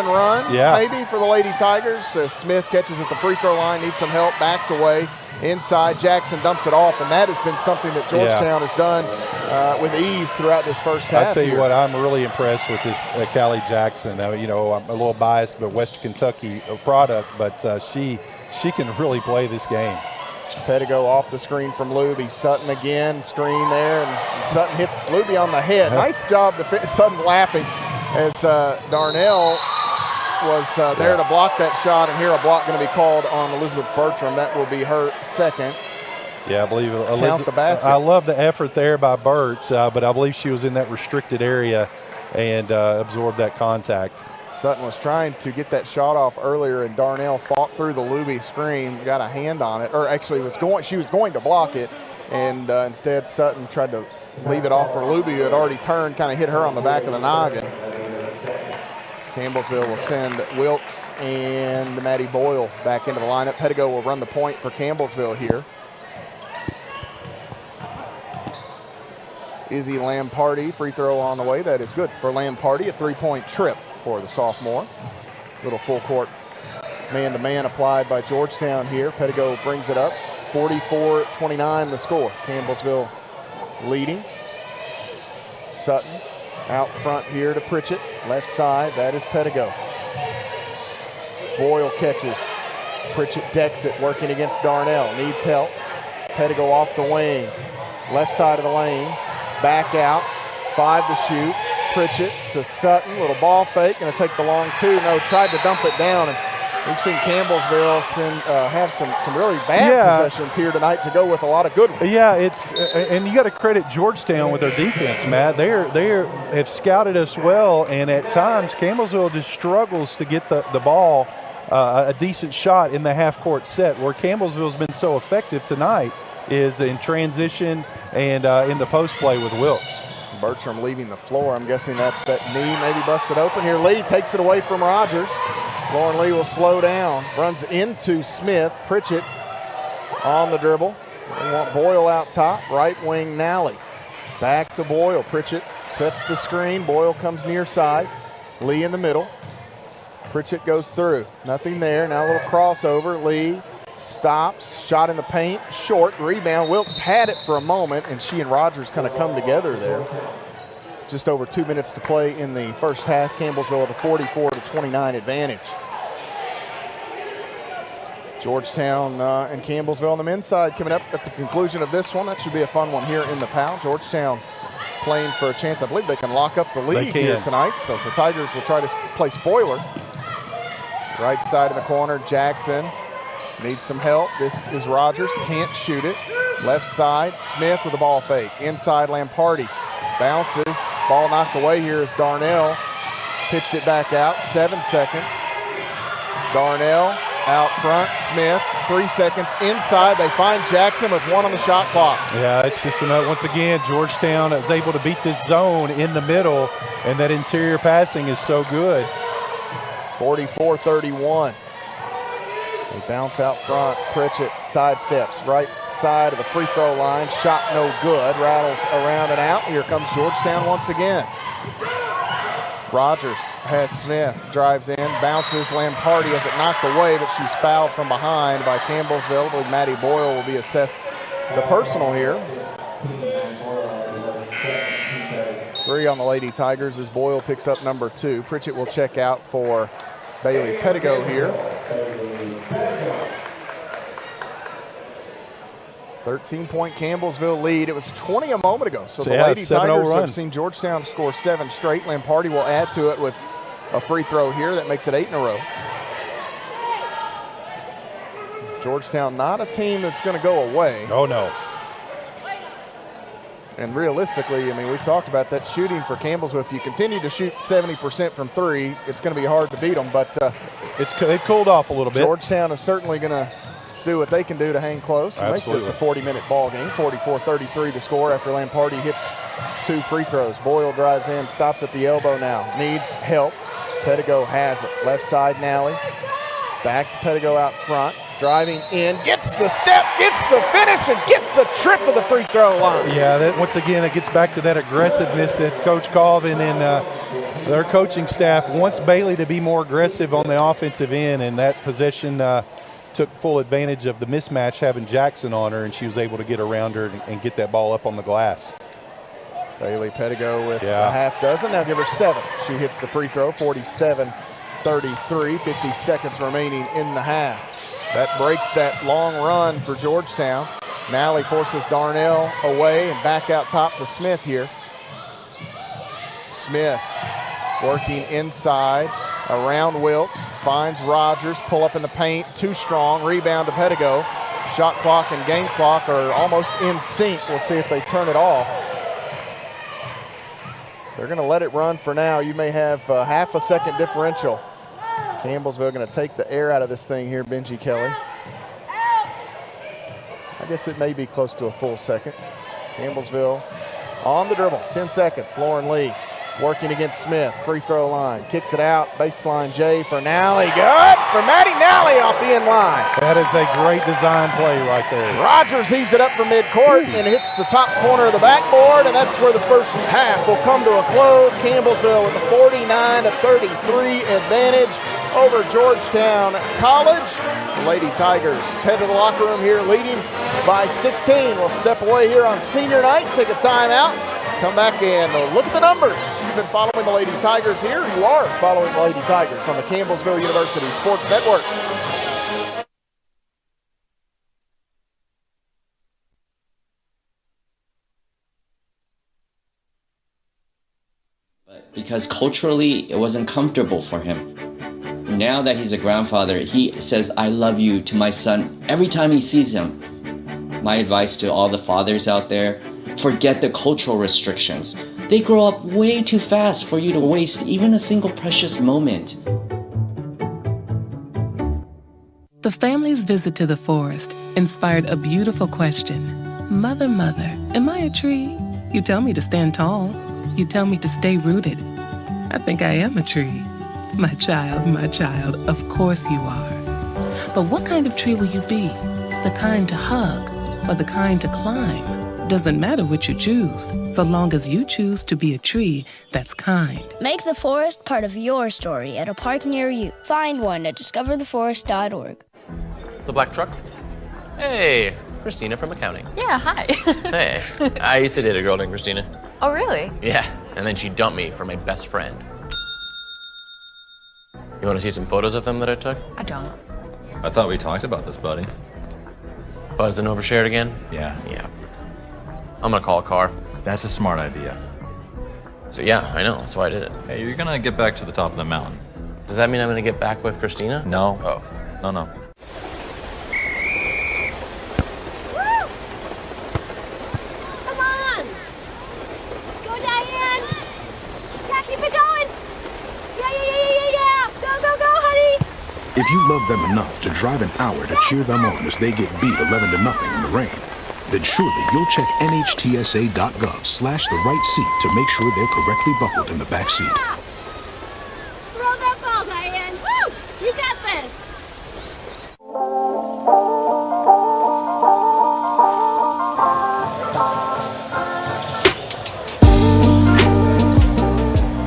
run maybe for the Lady Tigers. Smith catches at the free throw line, needs some help, backs away. Inside, Jackson dumps it off, and that has been something that Georgetown has done with ease throughout this first half. I'll tell you what, I'm really impressed with this Callie Jackson. You know, I'm a little biased, but Western Kentucky product, but she can really play this game. Pettigo off the screen from Luby. Sutton again, screen there, and Sutton hit Luby on the head. Nice job, Sutton laughing as Darnell was there to block that shot, and here a block going to be called on Elizabeth Bertram. That will be her second. Yeah, I believe Count the basket. I love the effort there by Burt, but I believe she was in that restricted area and absorbed that contact. Sutton was trying to get that shot off earlier, and Darnell fought through the Luby screen, got a hand on it, or actually she was going to block it, and instead Sutton tried to leave it off for Luby, who had already turned, kind of hit her on the back of the noggin. Campbellsville will send Wilkes and Maddie Boyle back into the lineup. Pettigo will run the point for Campbellsville here. Izzy Lamparty, free throw on the way. That is good for Lamparty, a three-point trip for the sophomore. Little full court man-to-man applied by Georgetown here. Pettigo brings it up. 44-29 the score. Campbellsville leading. Sutton out front here to Pritchett. Left side, that is Pettigo. Boyle catches. Pritchett decks it, working against Darnell. Needs help. Pettigo off the wing. Left side of the lane. Back out. 5 to shoot. Pritchett to Sutton. Little ball fake. Going to take the long two. No, tried to dump it down. And we've seen Campbellsville have some really bad possessions here tonight to go with a lot of good ones. Yeah, and you got to credit Georgetown with their defense, Matt. They have scouted us well, and at times Campbellsville just struggles to get the ball a decent shot in the half-court set. Where Campbellsville's been so effective tonight is in transition and in the post play with Wilkes. Bertram leaving the floor. I'm guessing that's that knee maybe busted open here. Lee takes it away from Rogers. Lauren Lee will slow down. Runs into Smith. Pritchett on the dribble. They want Boyle out top. Right wing Nally. Back to Boyle. Pritchett sets the screen. Boyle comes near side. Lee in the middle. Pritchett goes through. Nothing there. Now a little crossover. Lee stops. Shot in the paint. Short. Rebound. Wilkes had it for a moment, and she and Rogers kind of come together there. Just over 2 minutes to play in the first half. Campbellsville with a 44-29 advantage. Georgetown and Campbellsville on the men's side coming up at the conclusion of this one. That should be a fun one here in the PAL. Georgetown playing for a chance. I believe they can lock up the lead here tonight. So the Tigers will try to play spoiler. Right side in the corner, Jackson needs some help. This is Rogers, can't shoot it. Left side, Smith with the ball fake. Inside, Lamparty bounces. Ball knocked away here is Darnell. Pitched it back out, 7 seconds. Darnell out front, Smith, 3 seconds inside. They find Jackson with 1 on the shot clock. Yeah, it's just once again, Georgetown is able to beat this zone in the middle, and that interior passing is so good. 44-31. They bounce out front. Pritchett sidesteps right side of the free throw line. Shot no good. Rattles around and out. Here comes Georgetown once again. Rogers has Smith. Drives in. Bounces. Lamparty has it knocked away, but she's fouled from behind by Campbellsville. I believe Maddie Boyle will be assessed the personal here. 3 on the Lady Tigers as Boyle picks up number 2. Pritchett will check out for Bailey Pettigo here. 13-point Campbellsville lead. It was 20 a moment ago. So the Lady Tigers have seen Georgetown score 7 straight. Lamparty will add to it with a free throw here. That makes it 8 in a row. Georgetown not a team that's going to go away. Oh, no. And realistically, I mean, we talked about that shooting for Campbellsville. If you continue to shoot 70% from three, it's going to be hard to beat them. But it cooled off a little bit. Georgetown is certainly going to do what they can do to hang close and make this a 40-minute ball game. 44-33 the score after Lamparty hits 2 free throws. Boyle drives in, stops at the elbow now. Needs help. Pettigo has it. Left side, Nally. Back to Pettigo out front. Driving in, gets the step, gets the finish, and gets a trip to the free throw line. Yeah, once again, it gets back to that aggressiveness that Coach Colvin and their coaching staff wants Bailey to be more aggressive on the offensive end, and that possession took full advantage of the mismatch having Jackson on her, and she was able to get around her and get that ball up on the glass. Bailey Pettigo with a half dozen. Now give her 7. She hits the free throw, 47-33, 50 seconds remaining in the half. That breaks that long run for Georgetown. Nally forces Darnell away and back out top to Smith here. Smith working inside around Wilkes, finds Rogers, pull up in the paint, too strong, rebound to Pettigo. Shot clock and game clock are almost in sync. We'll see if they turn it off. They're going to let it run for now. You may have half a second differential. Campbellsville going to take the air out of this thing here, Benji Kelly. I guess it may be close to a full second. Campbellsville on the dribble, 10 seconds. Lauren Lee working against Smith, free throw line, kicks it out, baseline J for Nally. Good for Maddie Nally off the end line. That is a great design play right there. Rogers heaves it up from midcourt and hits the top corner of the backboard, and that's where the first half will come to a close. Campbellsville with a 49-33 advantage over Georgetown College. The Lady Tigers head to the locker room here leading by 16. We'll step away here on senior night, take a timeout, come back and look at the numbers. You've been following the Lady Tigers here. You are following the Lady Tigers on the Campbellsville University Sports Network. Because culturally it wasn't comfortable for him. Now that he's a grandfather, he says, "I love you" to my son every time he sees him. My advice to all the fathers out there, forget the cultural restrictions. They grow up way too fast for you to waste even a single precious moment. The family's visit to the forest inspired a beautiful question. Mother, mother, am I a tree? You tell me to stand tall. You tell me to stay rooted. I think I am a tree. My child, of course you are. But what kind of tree will you be? The kind to hug or the kind to climb? Doesn't matter which you choose, so long as you choose to be a tree that's kind. Make the forest part of your story at a park near you. Find one at discovertheforest.org. The black truck? Hey, Christina from accounting. Yeah, hi. Hey, I used to date a girl named Christina. Oh, really? Yeah, and then she dumped me for my best friend. You want to see some photos of them that I took? I don't. I thought we talked about this, buddy. Buzzed and overshared again? Yeah. I'm gonna call a car. That's a smart idea. So yeah, I know, that's why I did it. Hey, you're gonna get back to the top of the mountain. Does that mean I'm gonna get back with Christina? No. Oh. No. Come on! Go, Diane! Yeah, keep it going! Yeah! Go, honey! If you love them enough to drive an hour to cheer them on as they get beat 11-0 in the rain, then surely you'll check NHTSA.gov/the-right seat to make sure they're correctly buckled in the back seat. Throw that ball, Diane! Woo! You got this!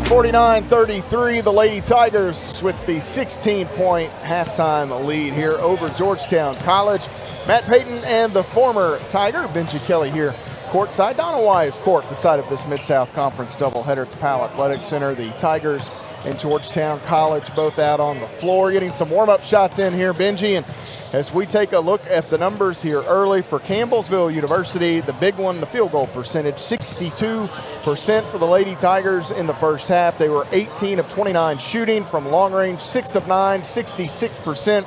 (49-33), the Lady Tigers with the 16-point halftime lead here over Georgetown College. Matt Payton and the former Tiger, Benji Kelly here courtside. Donna Wise court decided this Mid-South Conference doubleheader at the Powell Athletic Center. The Tigers and Georgetown College both out on the floor, getting some warm-up shots in here, Benji. And as we take a look at the numbers here early for Campbellsville University, the big one, the field goal percentage, 62% for the Lady Tigers in the first half. They were 18 of 29 shooting from long range, 6 of 9, 66%.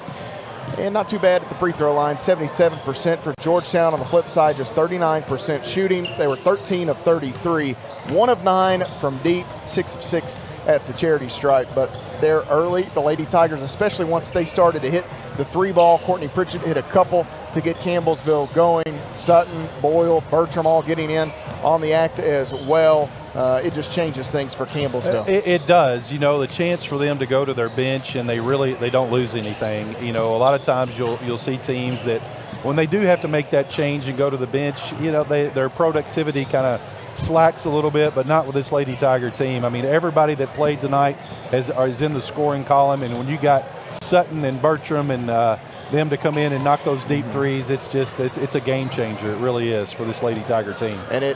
And not too bad at the free throw line, 77% for Georgetown. On the flip side, just 39% shooting. They were 13 of 33, 1 of 9 from deep, 6 of 6 at the charity stripe. But they're early, the Lady Tigers, especially once they started to hit the three ball. Courtney Pritchett hit a couple to get Campbellsville going. Sutton, Boyle, Bertram all getting in on the act as well. It just changes things for Campbellsville. It does. You know, the chance for them to go to their bench and they don't lose anything. You know, a lot of times you'll see teams that when they do have to make that change and go to the bench, you know, their productivity kind of slacks a little bit, but not with this Lady Tiger team. I mean, everybody that played tonight is in the scoring column, and when you got Sutton and Bertram and them to come in and knock those deep threes, it's a game changer. It really is for this Lady Tiger team. And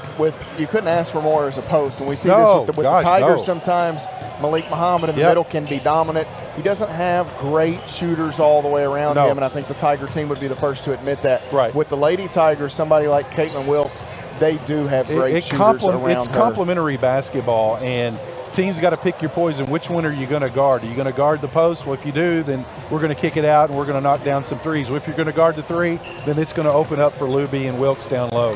you couldn't ask for more as a post. And we see this with the Tigers sometimes. Malik Muhammad in the middle can be dominant. He doesn't have great shooters all the way around him, and I think the Tiger team would be the first to admit that. Right. With the Lady Tigers, somebody like Caitlin Wilkes, they do have great shooters around her. It's complementary basketball, and teams got to pick your poison. Which one are you going to guard? Are you going to guard the post? Well, if you do, then we're going to kick it out and we're going to knock down some threes. Well, if you're going to guard the three, then it's going to open up for Luby and Wilkes down low.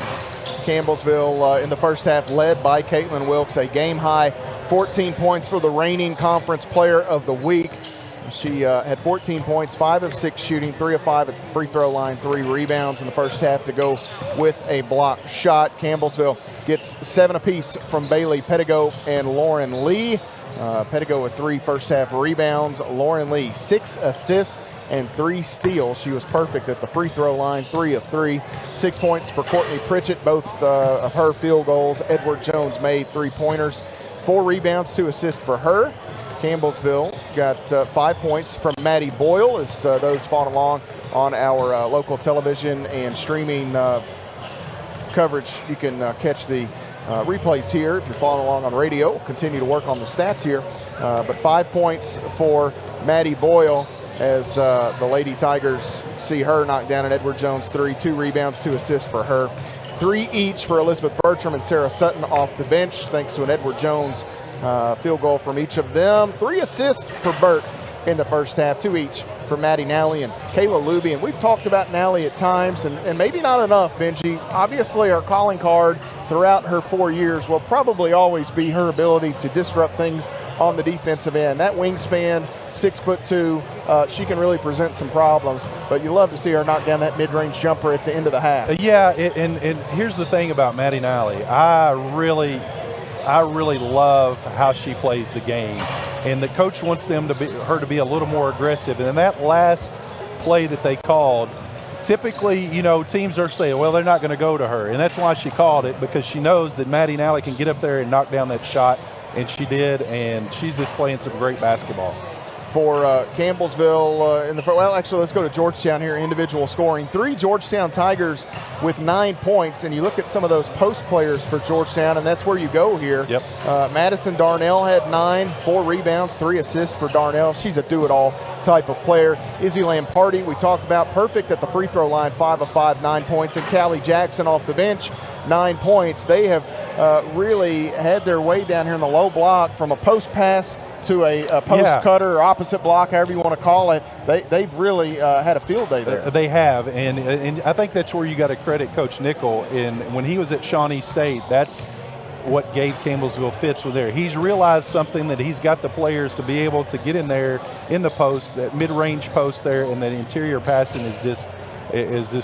Campbellsville in the first half led by Caitlin Wilkes, a game-high 14 points for the reigning conference player of the week. She had 14 points, 5 of 6 shooting, 3 of 5 at the free throw line, 3 rebounds in the first half to go with a block shot. Campbellsville gets 7 apiece from Bailey Pettigo and Lauren Lee. Pettigo with 3 first half rebounds. Lauren Lee, 6 assists and 3 steals. She was perfect at the free throw line, 3 of 3. 6 points for Courtney Pritchett, both of her field goals. Edward Jones made 3-pointers. 4 rebounds, 2 assists for her. Campbellsville got 5 points from Maddie Boyle, as those followed along on our local television and streaming coverage. You can catch the replays here if you're following along on radio. We'll continue to work on the stats here. But 5 points for Maddie Boyle as the Lady Tigers see her knock down an Edward Jones 3, 2 rebounds, 2 assists for her. 3 each for Elizabeth Bertram and Sarah Sutton off the bench, thanks to an Edward Jones field goal from each of them. 3 assists for Burt in the first half, 2 each for Maddie Nally and Kayla Luby. And we've talked about Nally at times, and maybe not enough, Benji. Obviously, her calling card throughout her 4 years will probably always be her ability to disrupt things on the defensive end. That wingspan, 6'2", she can really present some problems, but you love to see her knock down that mid-range jumper at the end of the half. Yeah, and here's the thing about Maddie Nally. I really love how she plays the game, and the coach wants her to be a little more aggressive. And in that last play that they called, typically, you know, teams are saying, well, they're not going to go to her, and that's why she called it, because she knows that Maddie Nally can get up there and knock down that shot, and she did, and she's just playing some great basketball. For Campbellsville actually, let's go to Georgetown here. Individual scoring. 3 Georgetown Tigers with 9 points, and you look at some of those post players for Georgetown, and that's where you go here. Yep. Madison Darnell had 9, 4 rebounds, 3 assists for Darnell. She's a do-it-all type of player. Izzy Lamparty, we talked about, perfect at the free throw line, 5 of 5, 9 points. And Callie Jackson off the bench, 9 points. They have really had their way down here in the low block from a post pass to a post cutter or opposite block, however you want to call it. They've really had a field day there. They have, and I think that's where you got to credit Coach Nickel. When he was at Shawnee State, that's what gave Campbellsville fits with there. He's realized something, that he's got the players to be able to get in there in the post, that mid-range post there, and that interior passing is just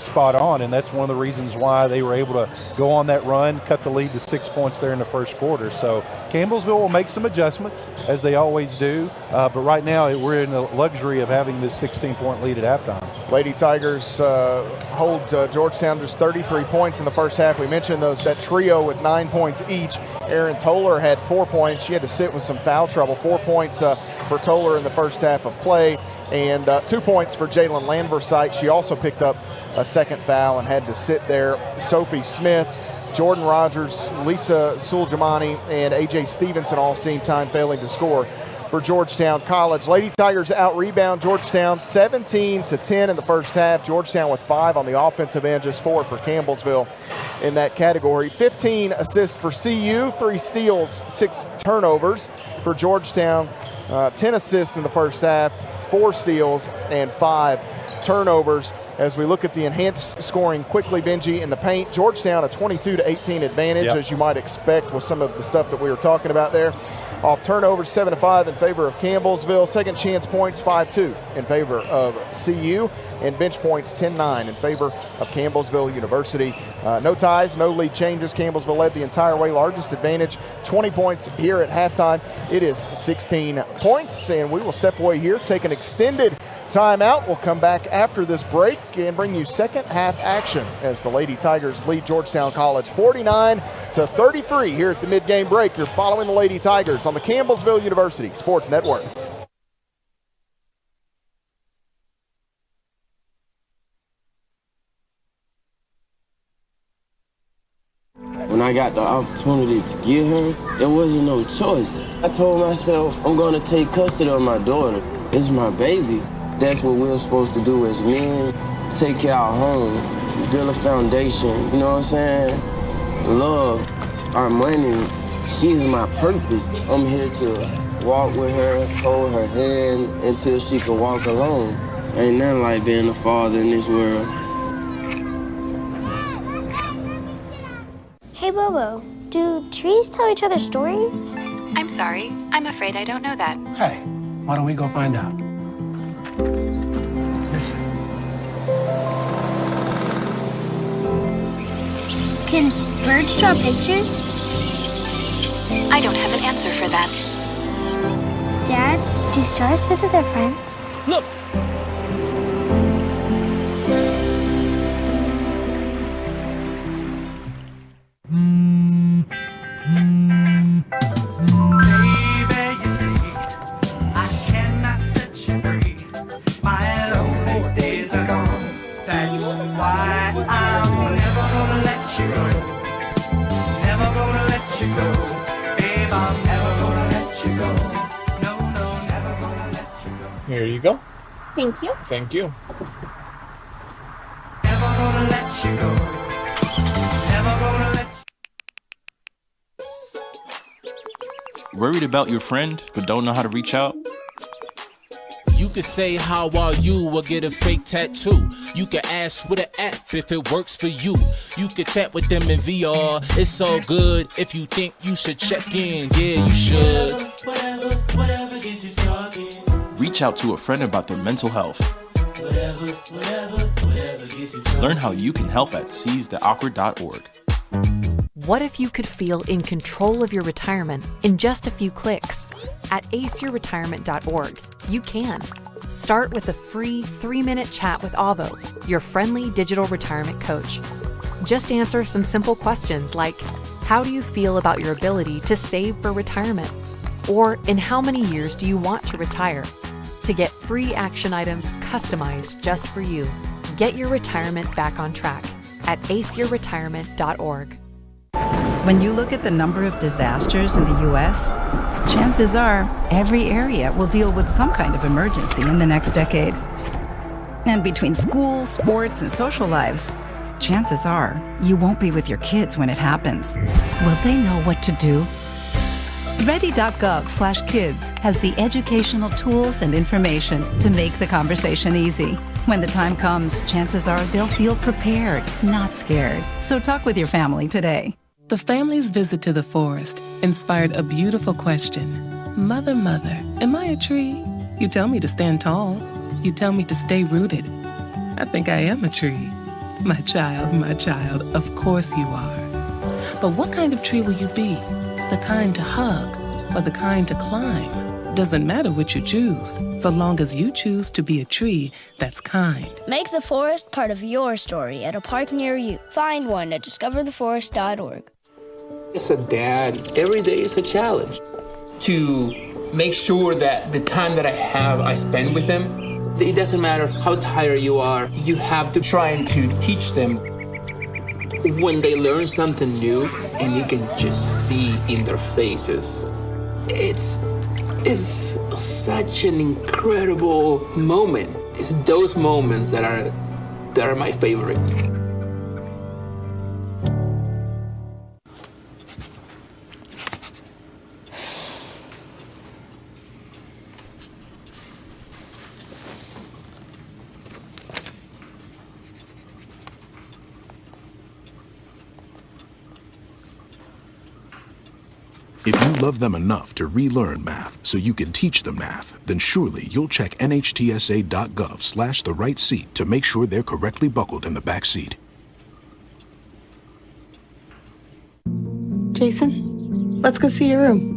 spot on, and that's one of the reasons why they were able to go on that run, cut the lead to 6 points there in the first quarter. So Campbellsville will make some adjustments, as they always do, but right now we're in the luxury of having this 16-point lead at halftime. Lady Tigers hold Georgetown just 33 points in the first half. We mentioned that trio with 9 points each. Erin Toller had 4 points. She had to sit with some foul trouble. 4 points for Toller in the first half of play. And 2 points for Jalen Landversite. She also picked up a second foul and had to sit there. Sophie Smith, Jordan Rogers, Lisa Suljamani, and A.J. Stevenson all same time failing to score for Georgetown College. Lady Tigers out-rebound Georgetown 17-10 in the first half. Georgetown with 5 on the offensive end, just 4 for Campbellsville in that category. 15 assists for CU, 3 steals, 6 turnovers for Georgetown. 10 assists in the first half, 4 steals, and 5 turnovers. As we look at the enhanced scoring quickly, Benji, in the paint, Georgetown a 22-18 advantage, as you might expect with some of the stuff that we were talking about there. Off turnovers, 7-5 in favor of Campbellsville. Second chance points, 5-2 in favor of CU. And bench points, 10-9 in favor of Campbellsville University. No ties, no lead changes. Campbellsville led the entire way. Largest advantage, 20 points here at halftime. It is 16 points, and we will step away here, take an extended timeout. We'll come back after this break and bring you second half action as the Lady Tigers lead Georgetown College 49-33 here at the mid-game break. You're following the Lady Tigers on the Campbellsville University Sports Network. When I got the opportunity to get her, there wasn't no choice. I told myself, I'm gonna take custody of my daughter. It's my baby. That's what we're supposed to do as men. Take care of our home, build a foundation, you know what I'm saying? Love, our money, she's my purpose. I'm here to walk with her, hold her hand until she can walk alone. Ain't nothing like being a father in this world. Hey, Bobo, do trees tell each other stories? I'm sorry. I'm afraid I don't know that. Hey, why don't we go find out? Listen. Can birds draw pictures? I don't have an answer for that. Dad, do stars visit their friends? Look! Here you go. Thank you. Thank you. Worried about your friend, but don't know how to reach out? You could say how are you or get a fake tattoo. You could ask with an app if it works for you. You could chat with them in VR. It's so good. If you think you should check in, yeah, you should. Whatever gets you talking. Reach out to a friend about their mental health. Whatever gets you talking. Learn how you can help at seizetheawkward.org. What if you could feel in control of your retirement in just a few clicks? At aceyourretirement.org, you can. Start with a free 3-minute chat with Avo, your friendly digital retirement coach. Just answer some simple questions like, how do you feel about your ability to save for retirement? Or in how many years do you want to retire? To get free action items customized just for you, get your retirement back on track at aceyourretirement.org. When you look at the number of disasters in the U.S., chances are every area will deal with some kind of emergency in the next decade. And between school, sports, and social lives, chances are you won't be with your kids when it happens. Will they know what to do? Ready.gov/kids has the educational tools and information to make the conversation easy. When the time comes, chances are they'll feel prepared, not scared. So talk with your family today. The family's visit to the forest inspired a beautiful question. Mother, mother, am I a tree? You tell me to stand tall. You tell me to stay rooted. I think I am a tree. My child, of course you are. But what kind of tree will you be? The kind to hug or the kind to climb? Doesn't matter what you choose, so long as you choose to be a tree that's kind. Make the forest part of your story at a park near you. Find one at discovertheforest.org. As a dad, every day is a challenge. To make sure that the time that I have, I spend with them. It doesn't matter how tired you are, you have to try and to teach them. When they learn something new, and you can just see in their faces, it's such an incredible moment. It's those moments that are my favorite. If you love them enough to relearn math so you can teach them math, then surely you'll check nhtsa.gov/the-right-seat to make sure they're correctly buckled in the back seat. Jason, let's go see your room.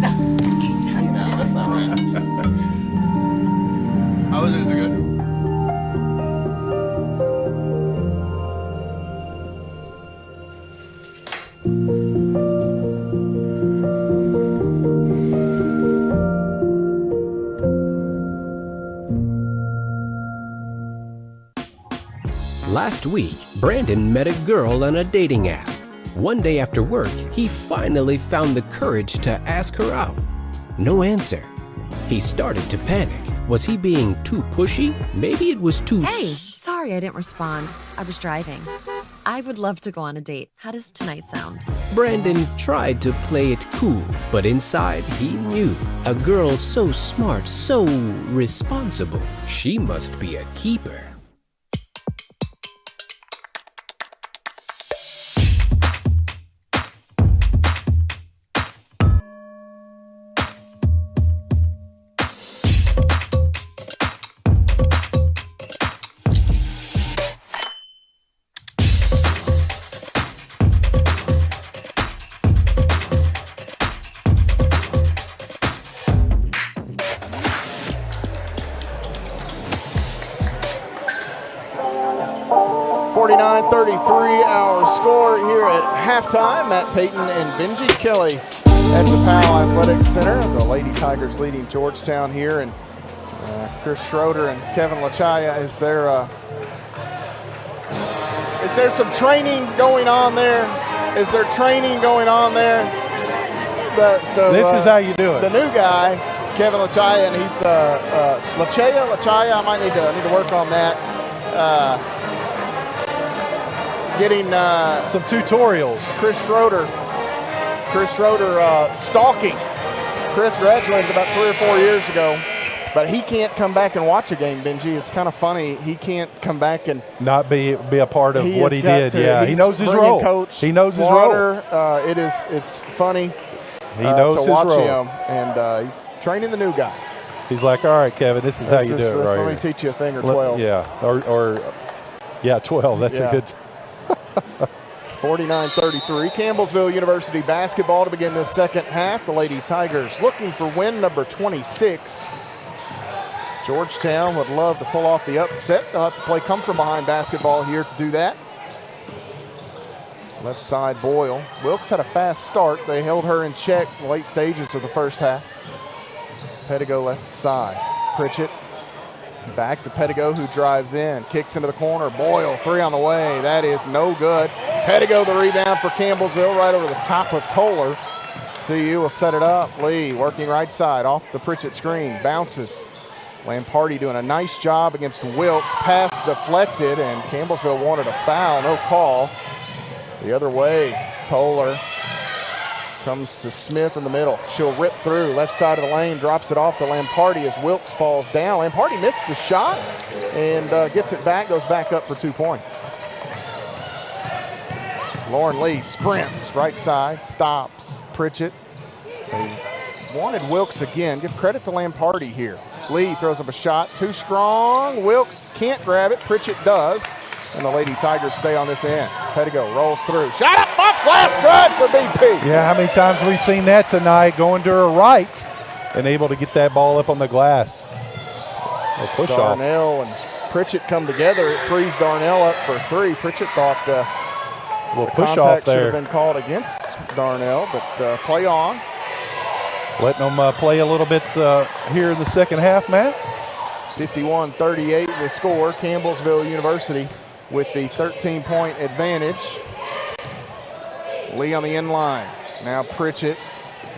That's not right. How was it? Is it good? Last week, Brandon met a girl on a dating app. One day after work, he finally found the courage to ask her out. No answer. He started to panic. Was he being too pushy? Maybe it was too... Hey, sorry I didn't respond. I was driving. I would love to go on a date. How does tonight sound? Brandon tried to play it cool, but inside he knew. A girl so smart, so responsible. She must be a keeper. Our score here at halftime. Matt Payton and Benji Kelly at the Powell Athletic Center. The Lady Tigers leading Georgetown here, and Chris Schroeder and Kevin Lachaya is there some training going on there? Is there training going on there? So this is how you do it. The new guy, Kevin Lachaya, and he's Lachaya. I might need to work on that. Getting some tutorials. Chris Schroeder stalking. Chris graduated about 3 or 4 years ago, but he can't come back and watch a game, Benji. It's kind of funny. He can't come back and not be a part of what he did. Yeah, he knows his role. Coach he knows his role. It's funny he knows to his watch role. him, and training the new guy. He's like, all right, Kevin, this is how you do it right Let me here. teach you a thing or 12. Yeah, or 12. That's a good. 49-33, Campbellsville University basketball to begin this second half. The Lady Tigers looking for win number 26. Georgetown would love to pull off the upset. They'll have to play come from behind basketball here to do that. Left side Boyle. Wilkes had a fast start. They held her in check late stages of the first half. Pettigo left side. Pritchett back to Pettigo, who drives in, kicks into the corner. Boyle, 3 on the way. That is no good. Pettigo the rebound for Campbellsville right over the top of Toller. CU will set it up. Lee working right side off the Pritchett screen. Bounces. Lamparty doing a nice job against Wilkes. Pass deflected, and Campbellsville wanted a foul. No call. The other way, Toller comes to Smith in the middle. She'll rip through left side of the lane, drops it off to Lamparty as Wilkes falls down. Lamparty missed the shot and gets it back, goes back up for 2 points. Lauren Lee sprints right side, stops Pritchett. They wanted Wilkes again. Give credit to Lamparty here. Lee throws up a shot, too strong. Wilkes can't grab it, Pritchett does. And the Lady Tigers stay on this end. Pettigo rolls through. Shot up off glass, good for BP. Yeah, how many times have we seen that tonight, going to her right and able to get that ball up on the glass. A push off. Darnell and Pritchett come together. It frees Darnell up for 3. Pritchett thought the push contact off there should have been called against Darnell, but play on. Letting them play a little bit here in the second half, Matt. 51-38 the score. Campbellsville University with the 13-point advantage. Lee on the end line. Now Pritchett.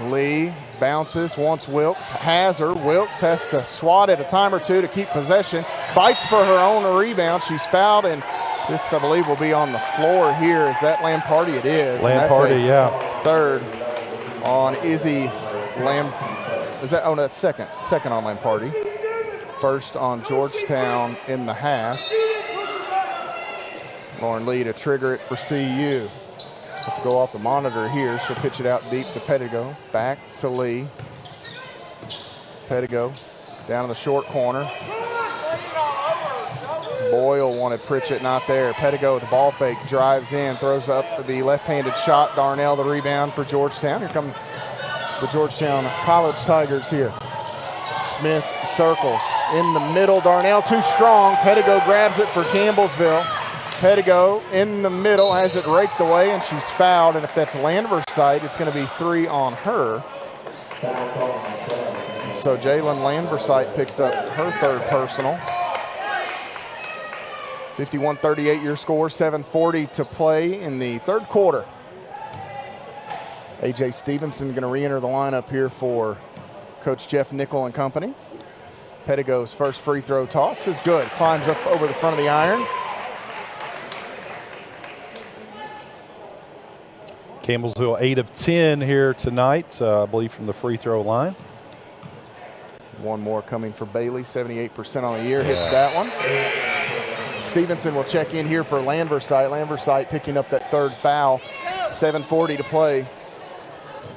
Lee bounces, wants Wilkes, has her. Wilkes has to swat it a time or two to keep possession. Fights for her own rebound. She's fouled, and this, I believe, will be on the floor here. Is that Lamparty? It is. Lamparty, yeah. Third on Izzy Lam. Is that? Oh, no, that's second. Second on Lamparty. First on Georgetown in the half. Lauren Lee to trigger it for CU. Have to go off the monitor here. She'll pitch it out deep to Pettigo. Back to Lee. Pettigo down in the short corner. Boyle wanted Pritchett, not there. Pettigo with the ball fake, drives in, throws up the left-handed shot. Darnell the rebound for Georgetown. Here come the Georgetown College Tigers here. Smith circles in the middle. Darnell too strong. Pettigo grabs it for Campbellsville. Pettigo in the middle has it raked away, and she's fouled. And if that's Landversite, it's going to be 3 on her. So Jalen Landversite picks up her 3rd personal. 51-38 your score, 7:40 to play in the 3rd quarter. A.J. Stevenson going to re-enter the lineup here for Coach Jeff Nickel and company. Pettigo's first free throw toss is good. Climbs up over the front of the iron. Campbellsville 8 of 10 here tonight, I believe, from the free throw line. One more coming for Bailey, 78% on the year, hits that one. Stevenson will check in here for Landversite. Landversite picking up that 3rd foul. 7:40 to play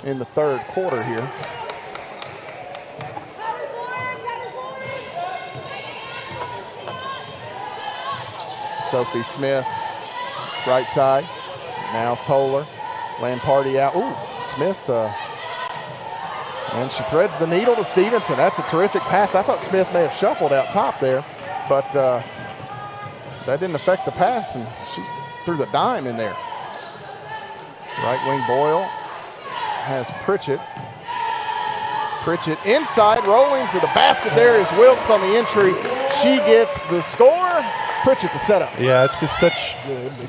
in the 3rd quarter here. Sophie Smith, right side. Now Toller. Lamparty out. Ooh, Smith. And she threads the needle to Stevenson. That's a terrific pass. I thought Smith may have shuffled out top there, but that didn't affect the pass, and she threw the dime in there. Right wing Boyle has Pritchett. Pritchett inside, rolling to the basket. There is Wilkes on the entry. She gets the score. Pritchett the setup. Yeah, it's just such.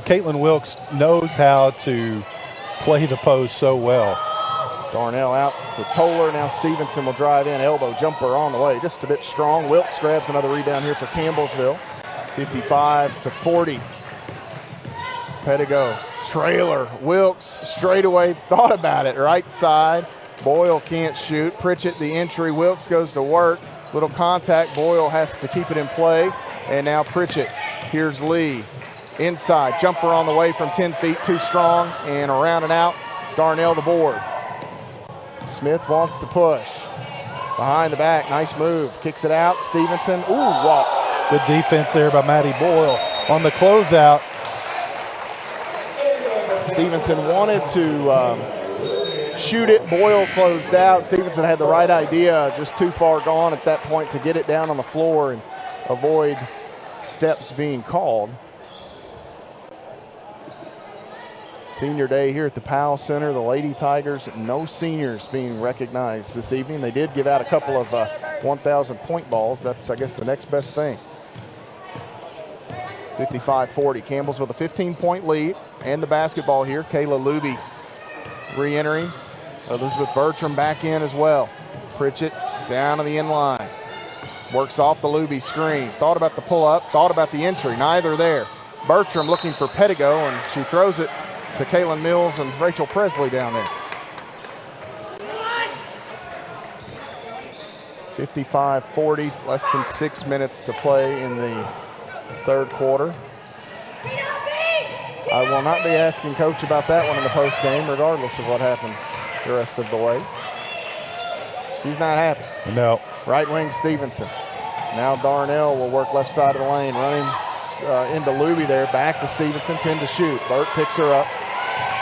Caitlin Wilkes knows how to play the post so well. Darnell out to Toller. Now Stevenson will drive in. Elbow jumper on the way. Just a bit strong. Wilkes grabs another rebound here for Campbellsville. 55-40. Pettigo, trailer. Wilkes straight away. Thought about it. Right side. Boyle can't shoot. Pritchett the entry. Wilkes goes to work. Little contact. Boyle has to keep it in play. And now Pritchett. Here's Lee. Inside. Jumper on the way from 10 feet. Too strong. And around and out. Darnell the board. Smith wants to push. Behind the back. Nice move. Kicks it out. Stevenson. Ooh, walk. Good defense there by Maddie Boyle on the closeout. Stevenson wanted to shoot it. Boyle closed out. Stevenson had the right idea, just too far gone at that point to get it down on the floor and avoid steps being called. Senior day here at the Powell Center. The Lady Tigers, no seniors being recognized this evening. They did give out a couple of 1,000-point balls. That's, I guess, the next best thing. 55-40. Campbell's with a 15-point lead and the basketball here. Kayla Luby re-entering. Elizabeth Bertram back in as well. Pritchett down to the end line. Works off the Luby screen. Thought about the pull-up, thought about the entry. Neither there. Bertram looking for Pettigo, and she throws it to Kaylin Mills and Rachel Presley down there. 55-40, less than 6 minutes to play in the 3rd quarter. I will not be asking Coach about that one in the post game, regardless of what happens the rest of the way. She's not happy. No. Right wing Stevenson. Now Darnell will work left side of the lane, running into Luby there. Back to Stevenson, 10 to shoot. Burt picks her up.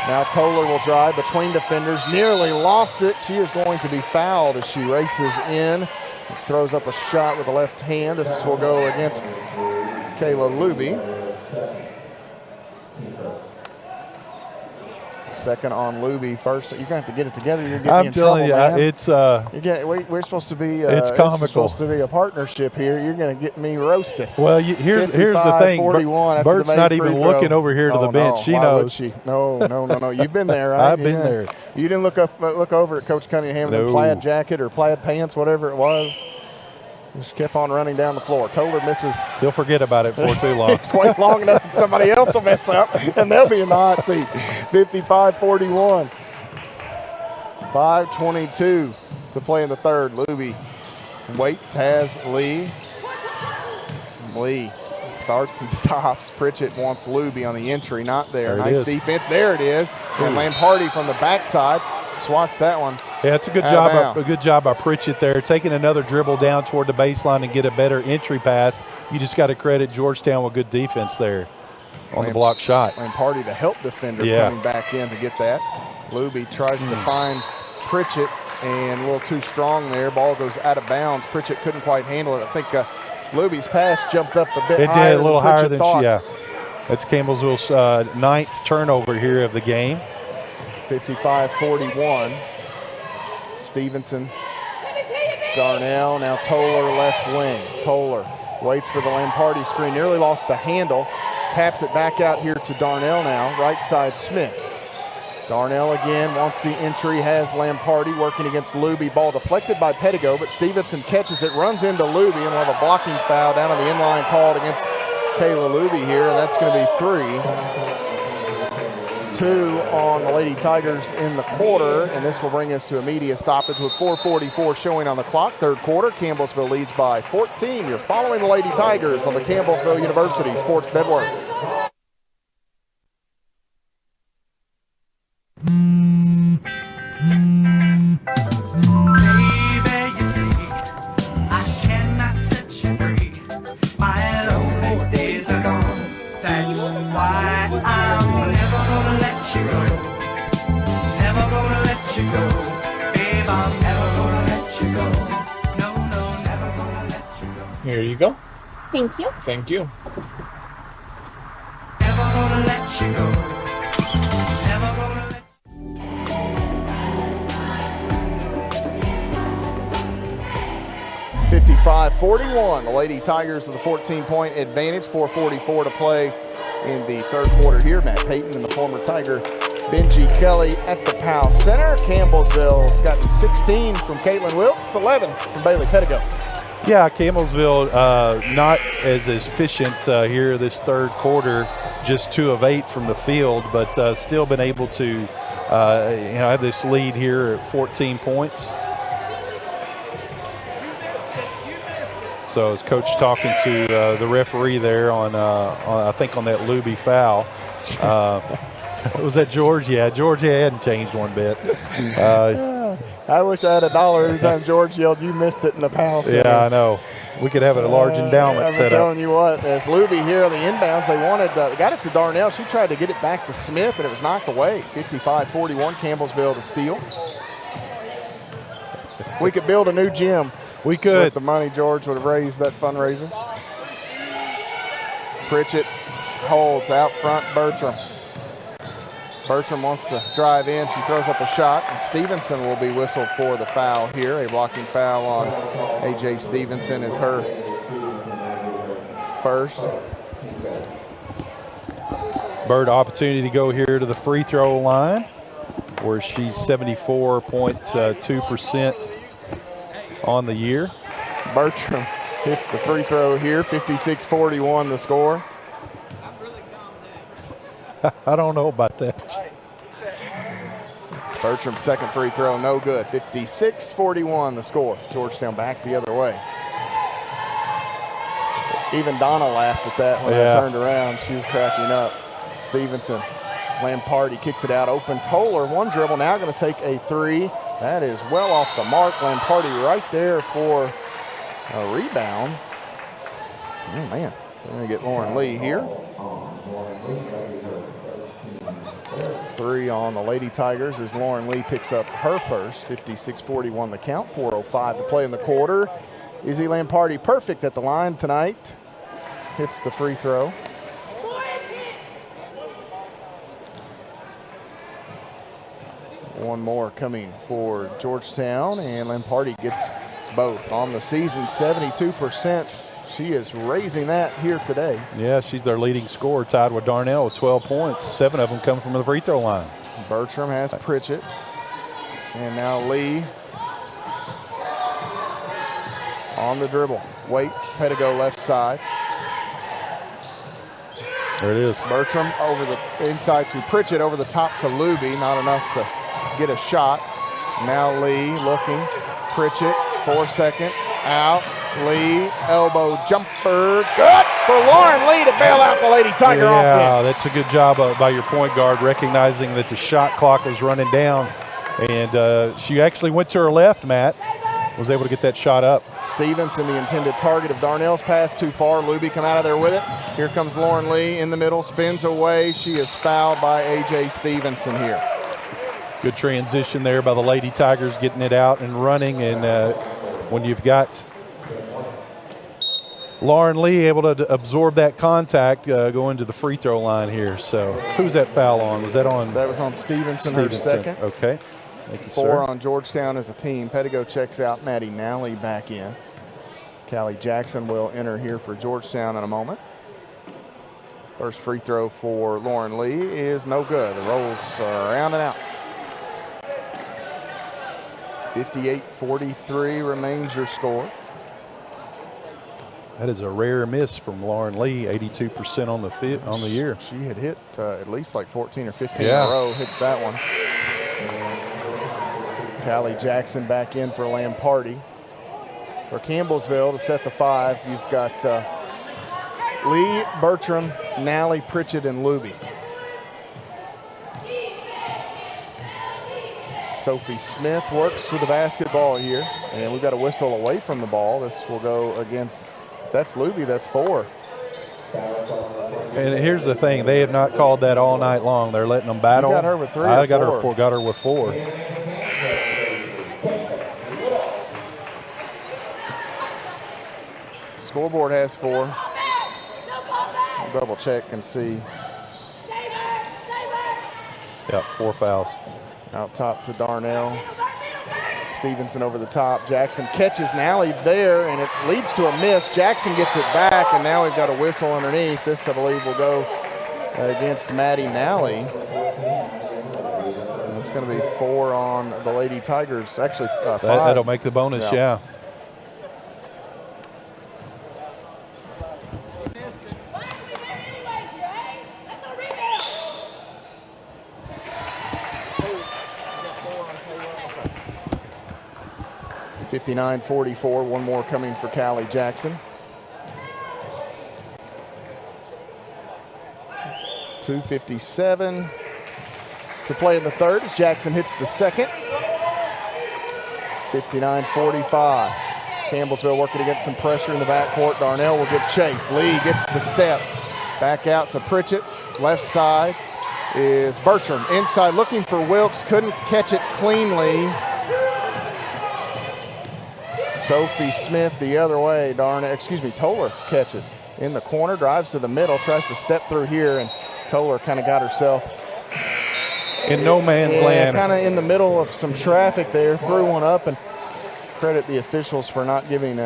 Now Toller will drive between defenders. Nearly lost it. She is going to be fouled as she races in. Throws up a shot with the left hand. This will go against Kayla Luby. Second on Luby. First, you're going to have to get it together. You're getting in trouble, man. It's we're supposed to be. It's comical. It's supposed to be a partnership here. You're going to get me roasted. Well, here's the thing. Bert's not even looking over here to the bench. She knows. No. You've been there, right? I've been there. You didn't look over at Coach Cunningham in a plaid jacket or plaid pants, whatever it was. Just kept on running down the floor. Toller misses. He'll forget about it for too long. Just wait long enough that somebody else will mess up, and they'll be in the hot seat. 55-41. 5:22 to play in the 3rd. Luby waits, has Lee. Lee starts and stops. Pritchett wants Luby on the entry, not there. There it nice is. defense. There it is. And Lamparty from the backside swats that one. Yeah, it's a good job. A good job by Pritchett there, taking another dribble down toward the baseline and get a better entry pass. You just got to credit Georgetown with good defense there on the block shot. Lamparty, the help defender, coming back in to get that. Luby tries to find Pritchett and a little too strong there. Ball goes out of bounds. Pritchett couldn't quite handle it. I think Luby's pass jumped up a bit higher. It did, a little higher than thought. That's Campbellsville's ninth turnover here of the game. 55-41. Stevenson, Darnell, now Toller left wing. Toller waits for the Lamparty screen, nearly lost the handle, taps it back out here to Darnell now, right side Smith. Darnell again wants the entry, has Lamparty working against Luby. Ball deflected by Pettigo, but Stevenson catches it, runs into Luby, and we'll have a blocking foul down on the inline called against Kayla Luby here, and that's going to be 3. 2 on the Lady Tigers in the quarter, and this will bring us to immediate stoppage with 4:44 showing on the clock. Third quarter, Campbellsville leads by 14. You're following the Lady Tigers on the Campbellsville University Sports Network. Here you go. Thank you. Thank you. 55-41. The Lady Tigers with a 14-point advantage. 4:44 to play in the third quarter here. Matt Payton and the former Tiger Benji Kelly at the Powell Center. Campbellsville's gotten 16 from Caitlin Wilkes, 11 from Bailey Pettigo. Yeah, Campbellsville not as efficient here this third quarter, just 2 of 8 from the field, but still been able to have this lead here at 14 points. So as coach talking to the referee there on I think on that Luby foul. Was that George? Yeah, George hadn't changed one bit. I wish I had $1 every time George yelled, "You missed it" in the Powell Center. Yeah, I know. We could have a large endowment set up. I'm telling you what, as Luby here on the inbounds, they wanted got it to Darnell. She tried to get it back to Smith, and it was knocked away. 55-41, Campbellsville to steal. We could build a new gym. We could. With the money George would have raised that fundraiser. Pritchett holds out front Bertram. Bertram wants to drive in. She throws up a shot, and Stevenson will be whistled for the foul here. A blocking foul on A.J. Stevenson is her first. Bird opportunity to go here to the free throw line, where she's 74.2% on the year. Bertram hits the free throw here, 56-41 the score. I don't know about that. Bertram's second free throw, no good. 56-41 the score. Georgetown back the other way. Even Donna laughed at that when I turned around. She was cracking up. Stevenson, Lamparty kicks it out. Open Toller, one dribble, now going to take a 3. That is well off the mark. Lamparty right there for a rebound. Oh, man. They're going to get Lauren Lee here. 3 on the Lady Tigers as Lauren Lee picks up her first. 56-41 the count. 4:05 to play in the quarter. Izzy Lamparty perfect at the line tonight. Hits the free throw. One more coming for Georgetown, and Lamparty gets both. On the season, 72%. She is raising that here today. Yeah, she's their leading scorer, tied with Darnell with 12 points. 7 of them come from the free throw line. Bertram has Pritchett. And now Lee on the dribble. Waits, Pettigo left side. There it is. Bertram over the inside to Pritchett, over the top to Luby. Not enough to get a shot. Now Lee looking. Pritchett, 4 seconds, out. Lee, elbow jumper, good for Lauren Lee to bail out the Lady Tiger offense. Yeah, that's a good job by your point guard, recognizing that the shot clock was running down. And she actually went to her left, Matt. Was able to get that shot up. Stevenson, the intended target of Darnell's pass, too far. Luby come out of there with it. Here comes Lauren Lee in the middle, spins away. She is fouled by A.J. Stevenson here. Good transition there by the Lady Tigers, getting it out and running. And when you've got Lauren Lee able to absorb that contact, going to the free throw line here. So who's that foul on? Was that on? That was on Stevenson, her second. Okay. Thank you, 4 sir. on Georgetown as a team. Pettigo checks out. Maddie Nally back in. Callie Jackson will enter here for Georgetown in a moment. First free throw for Lauren Lee is no good. The rolls are around and out. 58-43 remains your score. That is a rare miss from Lauren Lee, 82% on the year. She had hit at least like 14 or 15 Yeah. in a row. Hits that one. Callie Jackson back in for Lamparty. For Campbellsville to set the 5, you've got Lee, Bertram, Nally, Pritchett, and Luby. Sophie Smith works with the basketball here, and we've got a whistle away from the ball. This will go against, if that's Luby, that's 4. And here's the thing, they have not called that all night long. They're letting them battle. You got her with 3 I or got 4? Got her with 4. Scoreboard has 4. I'll double check and see. Yep, 4 fouls. Out top to Darnell. Stevenson over the top. Jackson catches Nally there, and it leads to a miss. Jackson gets it back, and now we've got a whistle underneath. This, I believe, will go against Maddie Nally. It's going to be 4 on the Lady Tigers. Actually, 5. That'll make the bonus, yeah. 59-44, one more coming for Callie Jackson. 2:57 to play in the third as Jackson hits the second. 59-45. Campbellsville working against some pressure in the backcourt. Darnell will give chase. Lee gets the step. Back out to Pritchett. Left side is Bertram. Inside looking for Wilkes. Couldn't catch it cleanly. Sophie Smith the other way. Toller catches in the corner. Drives to the middle. Tries to step through here. And Toller kind of got herself in no man's land. Kind of in the middle of some traffic there. Threw one up, and credit the officials for not giving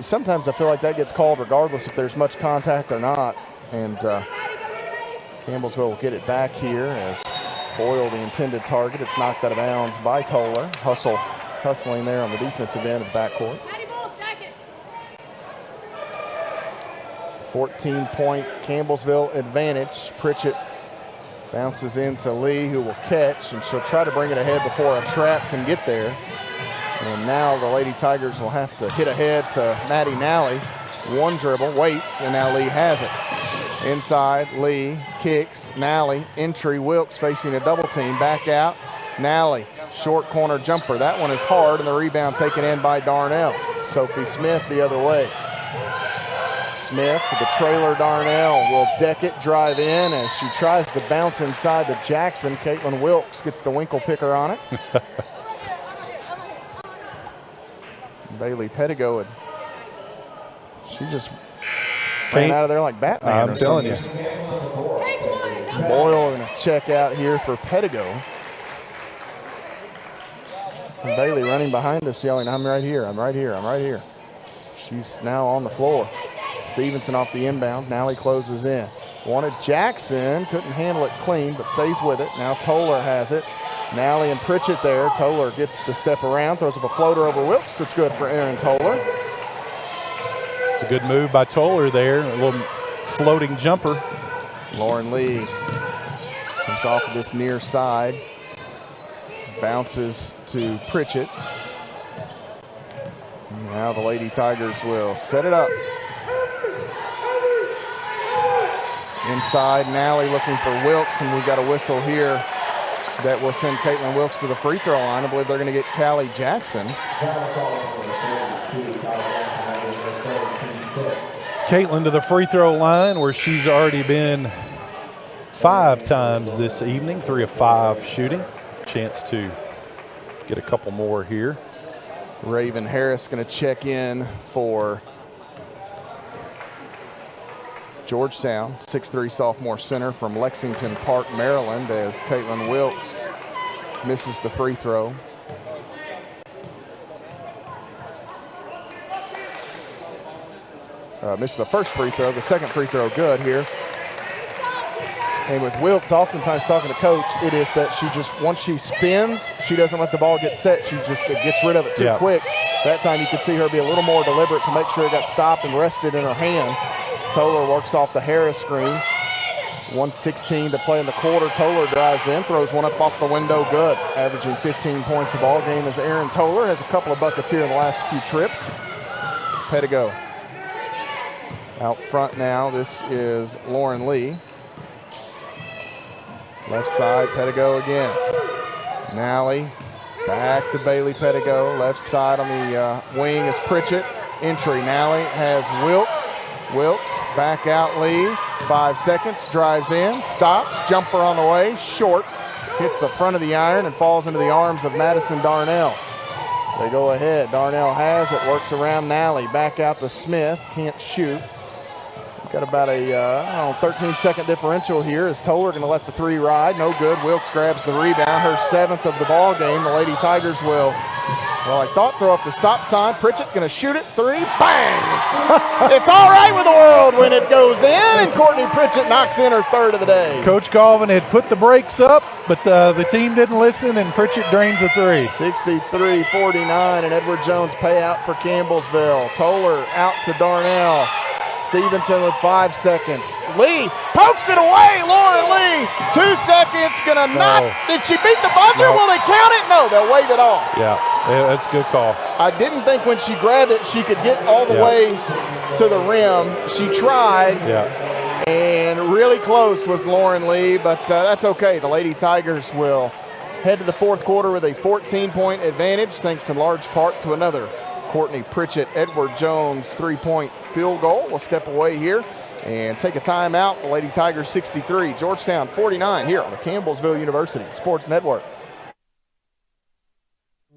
sometimes I feel like that gets called regardless if there's much contact or not. And Campbellsville will get it back here as Boyle, the intended target. It's knocked out of bounds by Toller. Hustling there on the defensive end of the backcourt. 14-point Campbellsville advantage. Pritchett bounces into Lee, who will catch, and she'll try to bring it ahead before a trap can get there. And now the Lady Tigers will have to hit ahead to Maddie Nally. One dribble, waits, and now Lee has it. Inside, Lee kicks, Nally, entry, Wilkes facing a double team, back out, Nally, short corner jumper. That one is hard, and the rebound taken in by Darnell. Sophie Smith the other way. Smith to the trailer. Darnell will deck it, drive in as she tries to bounce inside to Jackson. Caitlin Wilkes gets the winkle picker on it. Bailey Pettigo, she just ran out of there like Batman. I'm telling you. Boyle going to check out here for Pettigo. And Bailey running behind us yelling, "I'm right here, I'm right here, I'm right here." She's now on the floor. Stevenson off the inbound. Nally closes in. Wanted Jackson, couldn't handle it clean, but stays with it. Now Toller has it. Nally and Pritchett there. Toller gets the step around, throws up a floater over Wilkes. That's good for Aaron Toller. It's a good move by Toller there. A little floating jumper. Lauren Lee comes off of this near side. Bounces to Pritchett. Now the Lady Tigers will set it up. Inside, Nally looking for Wilkes, and we've got a whistle here that will send Caitlin Wilkes to the free throw line. I believe they're going to get Callie Jackson. Caitlin to the free throw line where she's already been 5 times this evening, 3 of 5 shooting. Chance to get a couple more here. Raven Harris going to check in for Georgetown, 6'3" sophomore center from Lexington Park, Maryland, as Caitlin Wilkes misses the free throw. Misses the first free throw, the second free throw good here. And with Wilkes, oftentimes talking to coach, it is that she just, once she spins, she doesn't let the ball get set. She just gets rid of it too quick. That time you could see her be a little more deliberate to make sure it got stopped and rested in her hand. Toller works off the Harris screen. 1:16 to play in the quarter. Toller drives in, throws one up off the window, good. Averaging 15 points a ball game as Aaron Toller has a couple of buckets here in the last few trips. Pettigo out front now. This is Lauren Lee. Left side, Pettigo again. Nally back to Bailey Pettigo. Left side on the wing is Pritchett. Entry, Nally has Wilkes. Wilkes back out Lee. 5 seconds, drives in, stops, jumper on the way, short. Hits the front of the iron and falls into the arms of Madison Darnell. They go ahead. Darnell has it, works around Nally. Back out to Smith, can't shoot. Got about a 13-second differential here. Is Toller going to let the 3 ride? No good. Wilkes grabs the rebound. Her 7th of the ball game. The Lady Tigers will, well, I thought throw up the stop sign. Pritchett going to shoot it. 3. Bang! It's all right with the world when it goes in, and Courtney Pritchett knocks in her 3rd of the day. Coach Colvin had put the brakes up, but the team didn't listen, and Pritchett drains a 3. 63-49, and Edward Jones payout for Campbellsville. Toller out to Darnell. Stevenson with 5 seconds. Lee pokes it away. Lauren Lee, 2 seconds, gonna not. Did she beat the buzzer? No. Will they count it? No, they'll wave it off. Yeah, that's a good call. I didn't think when she grabbed it she could get all the way to the rim. She tried. And really close was Lauren Lee, but that's okay. The Lady Tigers will head to the 4th quarter with a 14-point advantage, thanks in large part to another Courtney Pritchett, Edward Jones 3-point field goal. We'll step away here and take a timeout. The Lady Tigers 63, Georgetown 49 here on the Campbellsville University Sports Network.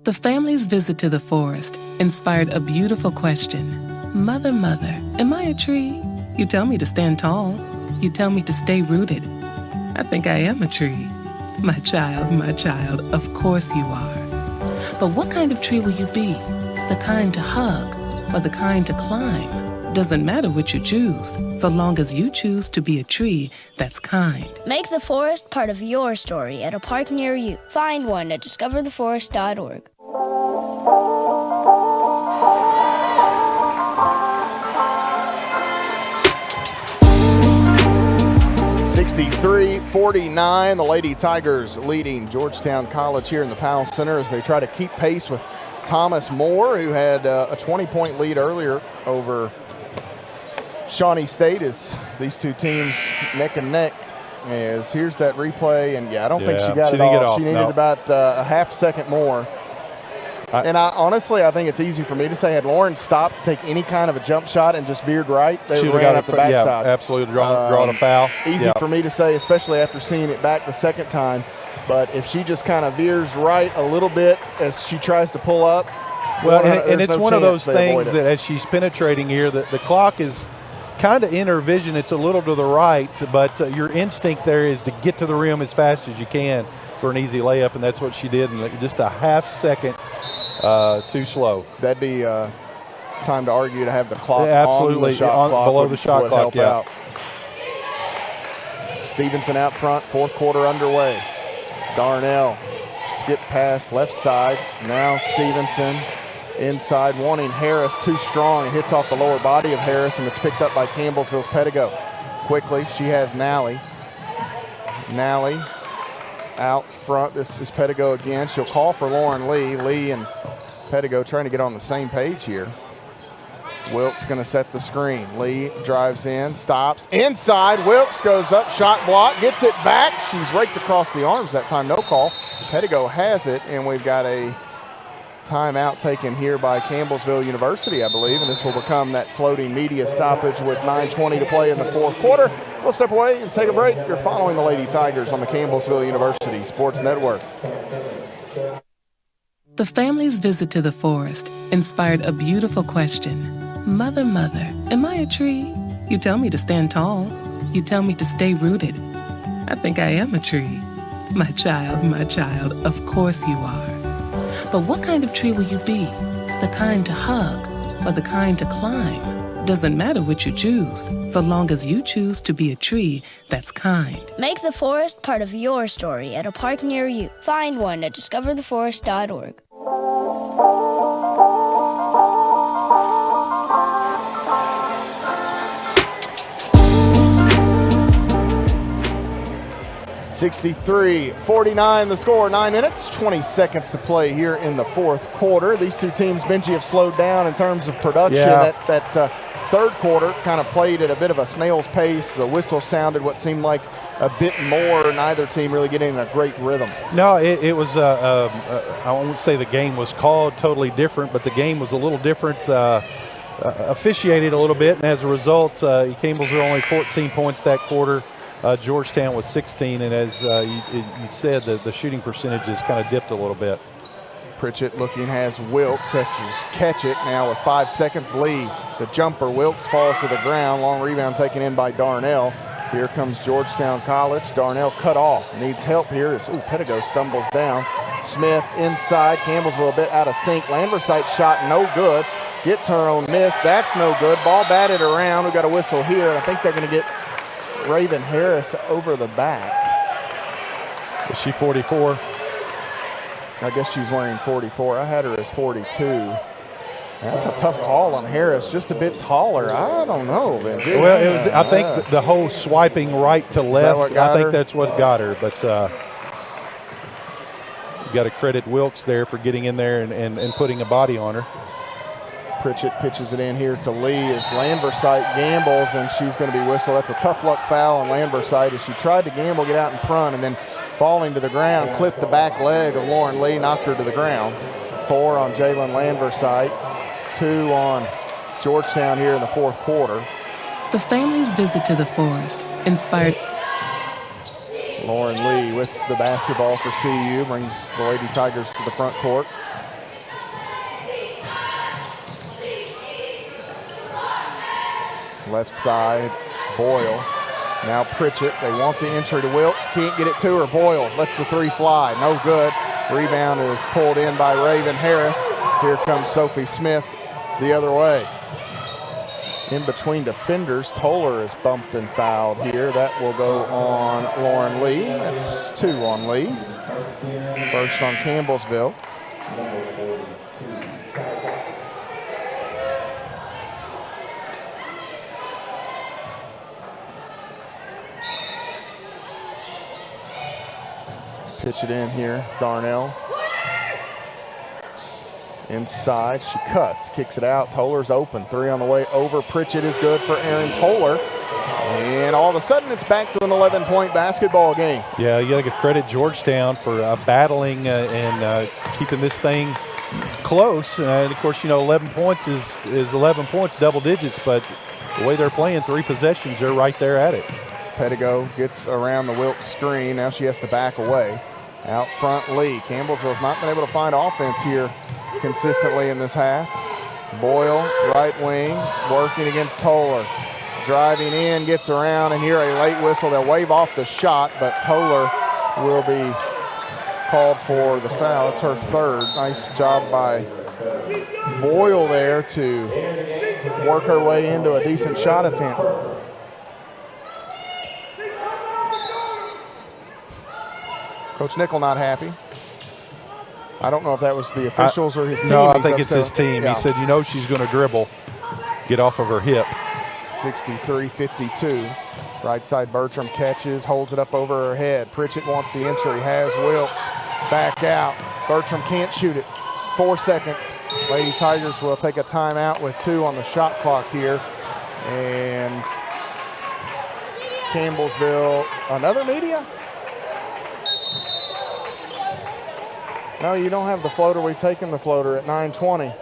The family's visit to the forest inspired a beautiful question. Mother, mother, am I a tree? You tell me to stand tall. You tell me to stay rooted. I think I am a tree. My child, of course you are. But what kind of tree will you be? The kind to hug or the kind to climb? Doesn't matter what you choose, so long as you choose to be a tree that's kind. Make the forest part of your story at a park near you. Find one at discovertheforest.org. (63-49), the Lady Tigers leading Georgetown College here in the Powell Center as they try to keep pace with Thomas Moore, who had a 20-point lead earlier over Shawnee State, as these two teams neck and neck. As here's that replay, and I don't think she got it off. She needed about a half second more. And I think it's easy for me to say, had Lauren stopped to take any kind of a jump shot and just veered right, they would have got up the backside. Yeah, absolutely, drawn a foul. Easy for me to say, especially after seeing it back the second time. But if she just kind of veers right a little bit as she tries to pull up, well, and it's one of those things that as she's penetrating here, the clock is kind of in her vision. It's a little to the right, but your instinct there is to get to the rim as fast as you can for an easy layup, and that's what she did. And just a half second too slow. That'd be time to argue to have the clock absolutely on the shot clock below the shot clock. Out. Stevenson out front, 4th quarter underway. Darnell, skip pass left side. Now Stevenson inside, wanting Harris, too strong. It hits off the lower body of Harris, and it's picked up by Campbellsville's Pettigo. Quickly, she has Nally. Nally out front. This is Pettigo again. She'll call for Lauren Lee. Lee and Pettigo trying to get on the same page here. Wilkes going to set the screen. Lee drives in, stops, inside. Wilkes goes up, shot block, gets it back. She's raked across the arms that time, no call. Pettigo has it, and we've got a timeout taken here by Campbellsville University, I believe, and this will become that floating media stoppage with 9:20 to play in the fourth quarter. We'll step away and take a break. You're following the Lady Tigers on the Campbellsville University Sports Network. The family's visit to the forest inspired a beautiful question. Mother, mother, am I a tree? You tell me to stand tall. You tell me to stay rooted. I think I am a tree. My child, of course you are. But what kind of tree will you be? The kind to hug or the kind to climb? Doesn't matter what you choose, so long as you choose to be a tree that's kind. Make the forest part of your story at a park near you. Find one at discovertheforest.org. (63-49) the score, 9 minutes, 20 seconds to play here in the fourth quarter. These two teams, Benji, have slowed down in terms of production. Yeah. That third quarter kind of played at a bit of a snail's pace. The whistle sounded what seemed like a bit more. Neither team really getting in a great rhythm. No, it was, I won't say the game was called totally different, but the game was a little different, officiated a little bit, and as a result, Campbellsville only 14 points that quarter. Georgetown was 16, and as you said, the shooting percentages kind of dipped a little bit. Pritchett looking, has Wilkes, has to just catch it now with 5 seconds. Lee, the jumper, Wilkes falls to the ground. Long rebound taken in by Darnell. Here comes Georgetown College. Darnell cut off, needs help here as Pettigo stumbles down. Smith inside, Campbellsville a bit out of sync. Lambersite shot no good, gets her own miss, that's no good. Ball batted around, we got a whistle here, and I think they're gonna get Raven Harris over the back. Is she 44? I guess she's wearing 44. I had her as 42. That's a tough call on Harris, just a bit taller. I don't know, Benji. Well, it was. I think the whole swiping right to left, I think that's what got her. But you got to credit Wilkes there for getting in there and putting a body on her. Pritchett pitches it in here to Lee as Lambersite gambles, and she's going to be whistled. That's a tough luck foul on Lambersite as she tried to gamble, get out in front, and then falling to the ground, clipped the back leg of Lauren Lee, knocked her to the ground. 4 on Jalen Lambersite, 2 on Georgetown here in the fourth quarter. The family's visit to the forest inspired. Lauren Lee with the basketball for CU, brings the Lady Tigers to the front court. Left side, Boyle. Now Pritchett, they want the entry to Wilkes, can't get it to her. Boyle lets the 3 fly, no good. Rebound is pulled in by Raven Harris. Here comes Sophie Smith the other way. In between defenders, Toller is bumped and fouled here. That will go on Lauren Lee. That's 2 on Lee. First on Campbellsville. Pitch it in here, Darnell. Inside, she cuts, kicks it out. Toller's open, 3 on the way over. Pritchett is good for Aaron Toller. And all of a sudden, it's back to an 11-point basketball game. Yeah, you got to give credit Georgetown for battling and keeping this thing close. And of course, 11 points is 11 points, double digits. But the way they're playing, 3 possessions, they're right there at it. Pettigo gets around the Wilkes screen. Now she has to back away. Out front, Lee. Campbellsville's not been able to find offense here consistently in this half. Boyle, right wing, working against Toller. Driving in, gets around, and here a late whistle. They'll wave off the shot, but Toller will be called for the foul. It's her 3rd. Nice job by Boyle there to work her way into a decent shot attempt. Coach Nickel not happy. I don't know if that was the officials or his team. No, I think it's his team. Yeah. He said, she's going to dribble, get off of her hip. 63-52. Right side, Bertram catches, holds it up over her head. Pritchett wants the entry, has Wilkes. Back out. Bertram can't shoot it. 4 seconds. Lady Tigers will take a timeout with 2 on the shot clock here. And Campbellsville, another media? No, you don't have the floater. We've taken the floater at 9:20.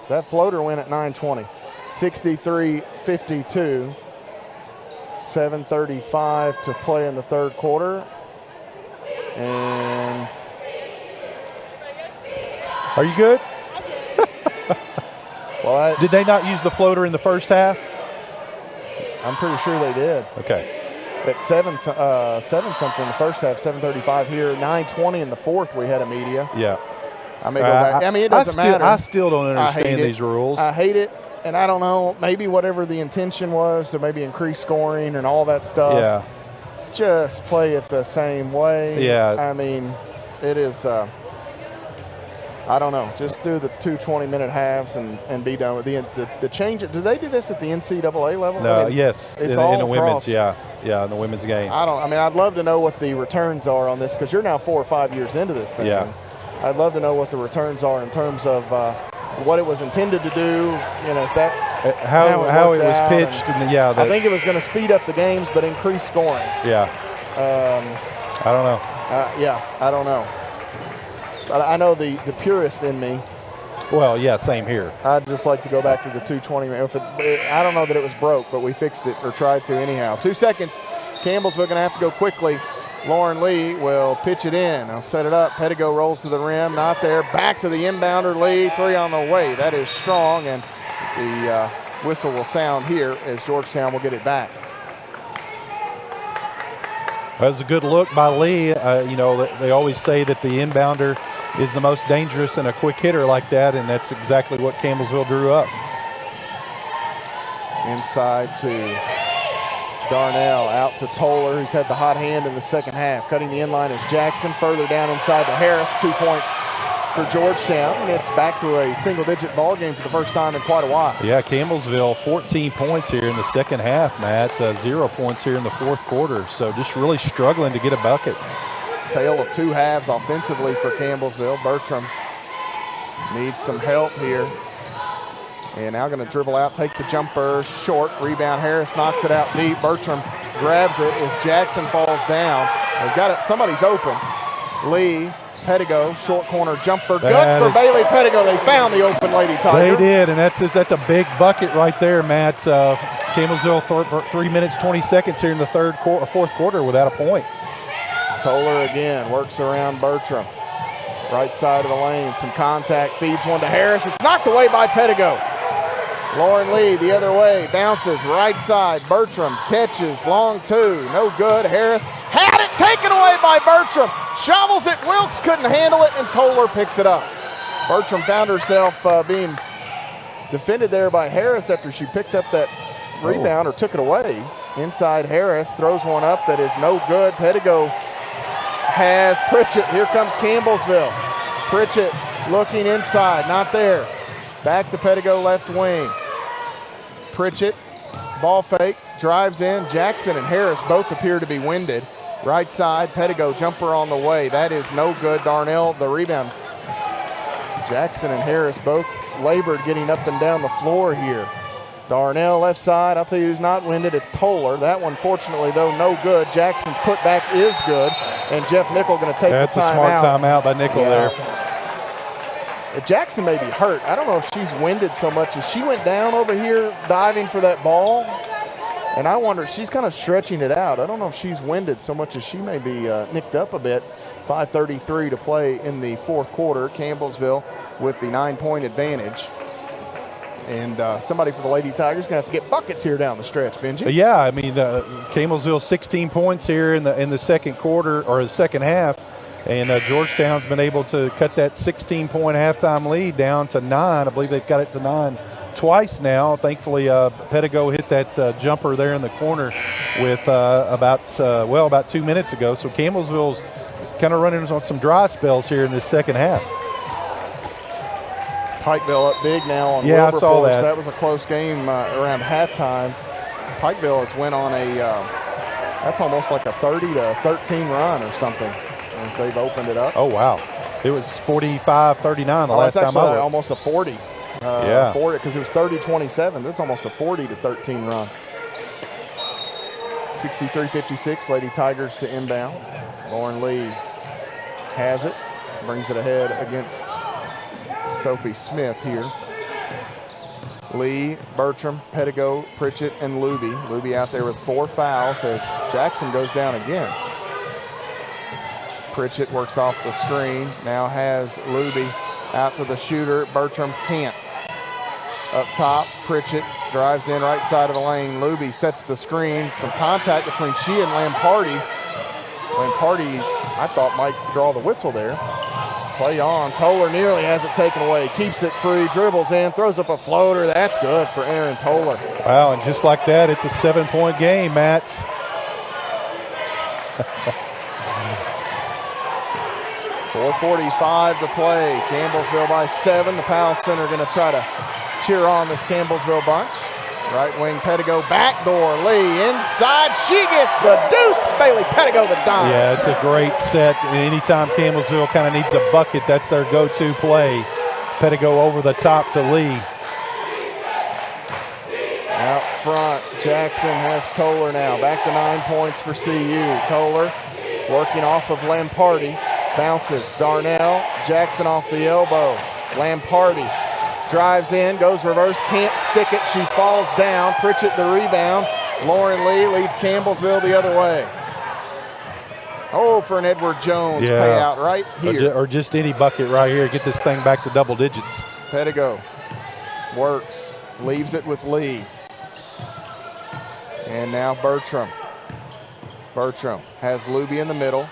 That floater went at 9:20. 63-52. 7:35 to play in the third quarter. And are you good? Well, did they not use the floater in the first half? I'm pretty sure they did. Okay. At 7 something in the first half, 7:35 here, 9:20 in the fourth. We had a media. Yeah. I may go back. I mean, it doesn't matter. I still don't understand these rules. I hate it, and I don't know. Maybe whatever the intention was to maybe increase scoring and all that stuff. Yeah. Just play it the same way. Yeah. I mean, it is. I don't know. Just do the 2 20-minute halves and be done with the change. Do they do this at the NCAA level? No. I mean, Yes. It's in all the women's. across. Yeah. In the women's game. I mean, I'd love to know what the returns are on this because you're now 4 or 5 years into this thing. Yeah. I'd love to know what the returns are in terms of what it was intended to do. You know, is that how it was pitched? And I think it was going to speed up the games but increase scoring. Yeah. I don't know. I don't know. I know the purist in me. Well, yeah, same here. I'd just like to go back to the 2:20. I don't know that it was broke, but we fixed it or tried to anyhow. 2 seconds. Campbellsville going to have to go quickly. Lauren Lee will pitch it in. I'll set it up. Pettigo rolls to the rim. Not there. Back to the inbounder. Lee, 3 on the way. That is strong, and the whistle will sound here as Georgetown will get it back. That was a good look by Lee. You know, they always say that the inbounder is the most dangerous in a quick hitter like that, and that's exactly what Campbellsville drew up. Inside to Darnell, out to Toller, who's had the hot hand in the second half. Cutting the inline is Jackson. Further down inside to Harris. 2 points for Georgetown. And it's back to a single-digit ball game for the first time in quite a while. Yeah, Campbellsville 14 points here in the second half, Matt. 0 points here in the fourth quarter. So just really struggling to get a bucket. Tale of 2 halves offensively for Campbellsville. Bertram needs some help here. And now going to dribble out, take the jumper, short, rebound. Harris knocks it out deep. Bertram grabs it as Jackson falls down. They've got it, somebody's open. Lee, Pettigo, short corner jumper. Good for Bailey Pettigo. They found the open Lady Tiger. They did, and that's a big bucket right there, Matt. Campbellsville 3 minutes, 20 seconds here in the fourth quarter without a point. Toller again, works around Bertram. Right side of the lane, some contact, feeds one to Harris. It's knocked away by Pettigo. Lauren Lee the other way, bounces right side. Bertram catches, long 2, no good. Harris had it, taken away by Bertram. Shovels it, Wilkes couldn't handle it, and Toller picks it up. Bertram found herself being defended there by Harris after she picked up that rebound or took it away. Inside Harris throws one up that is no good. Pettigo has Pritchett. Here comes Campbellsville. Pritchett looking inside, not there. Back to Pettigo, left wing. Pritchett, ball fake, drives in. Jackson and Harris both appear to be winded. Right side, Pettigo, jumper on the way. That is no good. Darnell, the rebound. Jackson and Harris both labored getting up and down the floor here. Darnell, left side. I'll tell you who's not winded. It's Toller. That one, fortunately, though, no good. Jackson's putback is good. And Jeff Nickel going to take the timeout. That's a smart timeout by Nickel there. Jackson may be hurt. I don't know if she's winded so much as she went down over here diving for that ball. And I wonder, she's kind of stretching it out. I don't know if she's winded so much as she may be nicked up a bit. 5:33 to play in the fourth quarter. Campbellsville with the 9-point advantage. And somebody for the Lady Tigers going to have to get buckets here down the stretch, Benji. Yeah, I mean, Campbellsville 16 points here in the second quarter or the second half. And Georgetown's been able to cut that 16-point halftime lead down to 9. I believe they've got it to 9 twice now. Thankfully, Pettigo hit that jumper there in the corner with about 2 minutes ago. So Campbellsville's kind of running on some dry spells here in this second half. Pikeville up big now on Wilberforce. I saw that. That was a close game around halftime. Pikeville has went on a that's almost like a 30-13 run or something. as they've opened it up. Oh, wow. It was 45-39 the last time I looked. Almost a 40. Yeah. Because it was 30-27. That's almost a 40-13 run. 63-56, Lady Tigers to inbound. Lauren Lee has it, brings it ahead against Sophie Smith here. Lee, Bertram, Pettigo, Pritchett, and Luby. Luby out there with 4 fouls as Jackson goes down again. Pritchett works off the screen, now has Luby out to the shooter. Bertram can't. Up top, Pritchett drives in right side of the lane. Luby sets the screen. Some contact between she and Lamparty. Lamparty, I thought, might draw the whistle there. Play on. Toller nearly has it taken away. Keeps it free, dribbles in, throws up a floater. That's good for Aaron Toller. Wow, and just like that, it's a 7-point game, Matt. 4:45 to play. Campbellsville by 7. The Powell Center going to try to cheer on this Campbellsville bunch. Right wing Pettigo, backdoor Lee inside. She gets the deuce. Bailey Pettigo the dime. Yeah, it's a great set. Anytime Campbellsville kind of needs a bucket, that's their go-to play. Pettigo over the top to Lee. Out front, Jackson has Toller now. Back to 9 points for CU. Toller working off of Lamparty. Bounces. Darnell. Jackson off the elbow. Lamparty drives in, goes reverse, can't stick it. She falls down. Pritchett the rebound. Lauren Lee leads Campbellsville the other way. Oh, for an Edward Jones payout right here. Or just any bucket right here. Get this thing back to double digits. Pettigo works, leaves it with Lee. And now Bertram. Bertram has Luby in the middle.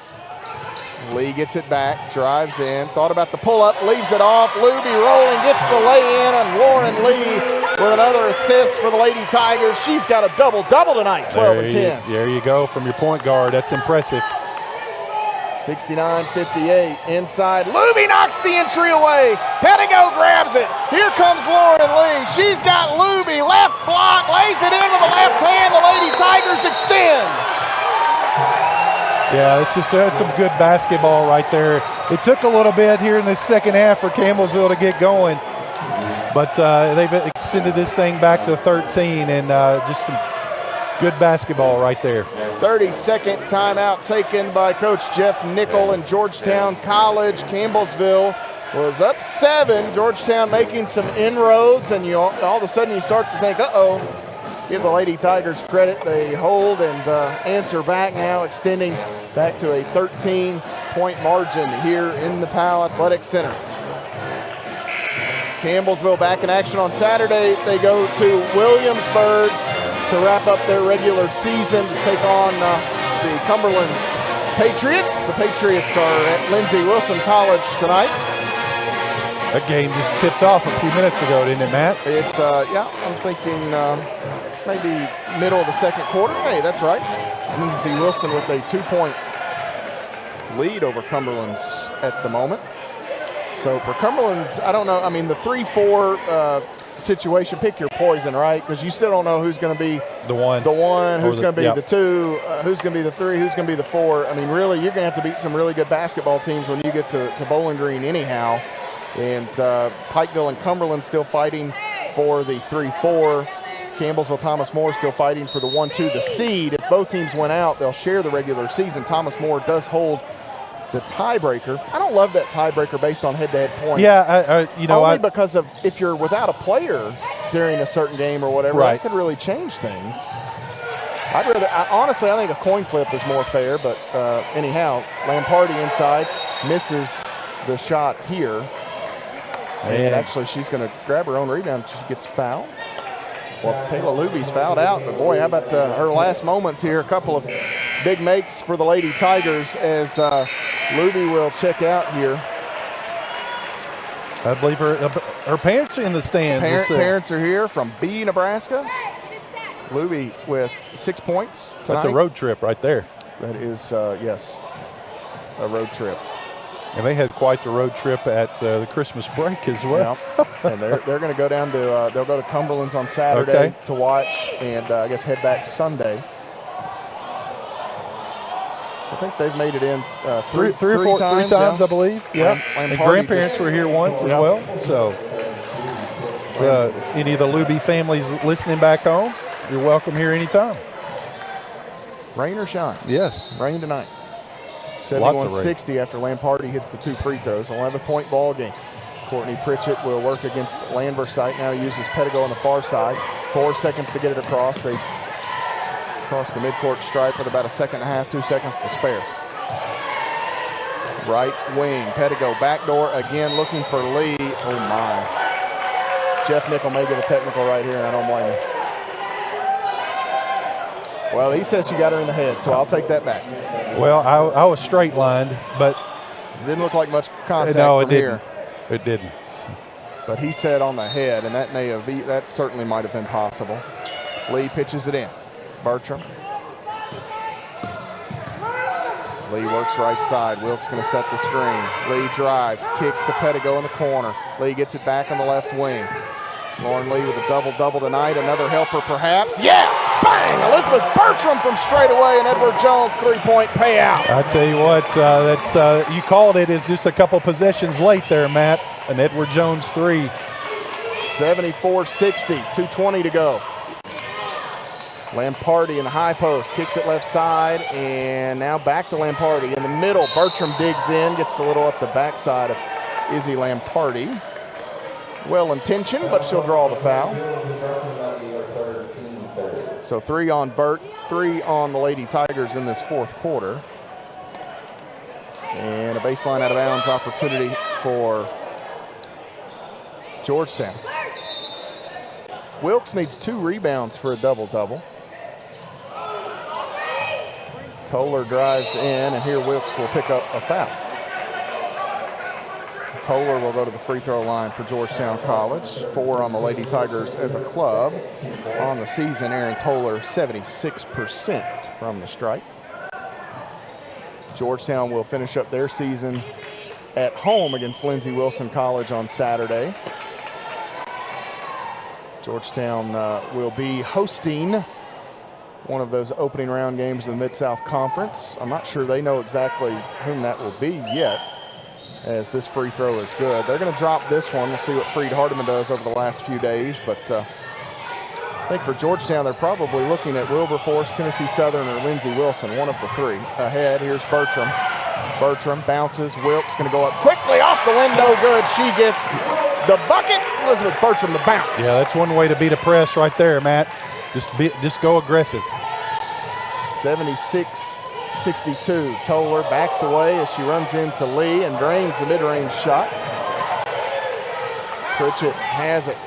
Lee gets it back, drives in, thought about the pull-up, leaves it off. Luby rolling, gets the lay-in, and Lauren Lee with another assist for the Lady Tigers. She's got a double-double tonight, 12 and 10. There you go from your point guard. That's impressive. 69-58, inside. Luby knocks the entry away. Pettigo grabs it. Here comes Lauren Lee. She's got Luby, left block, lays it in with the left hand. The Lady Tigers extend. Yeah, it's just some good basketball right there. It took a little bit here in the second half for Campbellsville to get going, but they've extended this thing back to 13, and just some good basketball right there. 30-second timeout taken by Coach Jeff Nickel and Georgetown College. Campbellsville was up 7. Georgetown making some inroads, and all of a sudden you start to think, uh-oh. Give the Lady Tigers credit. They hold and answer back now, extending back to a 13-point margin here in the Powell Athletic Center. Campbellsville back in action on Saturday. They go to Williamsburg to wrap up their regular season to take on the Cumberland's Patriots. The Patriots are at Lindsey Wilson College tonight. That game just tipped off a few minutes ago, didn't it, Matt? Yeah, I'm thinking maybe middle of the second quarter. Hey, that's right. Lindsey Wilson with a 2-point lead over Cumberland's at the moment. So for Cumberland's, I don't know. I mean, the 3-4 situation, pick your poison, right? Because you still don't know who's going to be the one, who's going to be the 2, who's going to be the 3, who's going to be the 4. I mean, really, you're going to have to beat some really good basketball teams when you get to Bowling Green anyhow. And Pikeville and Cumberland still fighting for the 3-4. Campbellsville, Thomas More still fighting for the 1-2, the seed. If both teams win out, they'll share the regular season. Thomas More does hold the tiebreaker. I don't love that tiebreaker based on head-to-head points. Yeah, only because of if you're without a player during a certain game or whatever, right, that could really change things. Honestly, I think a coin flip is more fair, but anyhow, Lamparty inside misses the shot here. And actually, she's going to grab her own rebound. She gets fouled. Well, Taylor Luby's fouled out, but boy, how about her last moments here? A couple of big makes for the Lady Tigers as Luby will check out here. I believe her parents are in the stands. Parents are here from B, Nebraska. Luby with 6 points tonight. That's a road trip right there. That is, yes, a road trip. And they had quite the road trip at the Christmas break as well. Yeah. And they're going to go down to they'll go to Cumberland's on Saturday to watch, and I guess head back Sunday. So I think they've made it in three times, I believe. Yeah. And grandparents were here once as well. So any of the Luby families listening back home, you're welcome here anytime. Rain or shine? Yes. Rain tonight. 71-60 after Lamparty hits the 2 free throws. 11-point ball game. Courtney Pritchett will work against Lanversite. Now uses Pedigo on the far side. 4 seconds to get it across. They cross the midcourt stripe with about a second and a half, 2 seconds to spare. Right wing, Pedigo backdoor again, looking for Lee. Oh my. Jeff Nickel may get a technical right here, and I don't blame him. Well, he says she got her in the head, so I'll take that back. Well, I was straight lined, but didn't look like much contact no, from here. It didn't. But he said on the head, and that certainly might have been possible. Lee pitches it in. Bertram. Lee works right side. Wilkes going to set the screen. Lee drives, kicks to Pedigo in the corner. Lee gets it back on the left wing. Lauren Lee with a double-double tonight. Another helper perhaps. Yes! Bang! Elizabeth Bertram from straight away, and Edward Jones three-point payout. I tell you what, that's you called it. It's just a couple possessions late there, Matt. An Edward Jones three. 74-60, 2:20 to go. Lamparty in the high post, kicks it left side, and now back to Lamparty in the middle. Bertram digs in, gets a little up the backside of Izzy Lamparty. Well-intentioned, but she'll draw the foul. So 3 on Burt, 3 on the Lady Tigers in this fourth quarter. And a baseline out of bounds opportunity for Georgetown. Wilkes needs 2 rebounds for a double-double. Toller drives in, and here Wilkes will pick up a foul. Toller will go to the free throw line for Georgetown College. 4 on the Lady Tigers as a club. On the season, Aaron Toller, 76% from the stripe. Georgetown will finish up their season at home against Lindsey Wilson College on Saturday. Georgetown will be hosting one of those opening round games in the Mid-South Conference. I'm not sure they know exactly whom that will be yet, as this free throw is good. They're going to drop this one. We'll see what Freed Hardeman does over the last few days, but I think for Georgetown, they're probably looking at Wilberforce, Tennessee Southern, or Lindsey Wilson, one of the 3. Ahead, here's Bertram. Bertram bounces. Wilkes going to go up quickly off the window. Good. She gets the bucket. Elizabeth Bertram the bounce. Yeah, that's one way to beat a press right there, Matt. Just go aggressive. 76-62. Toller backs away as she runs into Lee and drains the mid-range shot. Pritchett has it.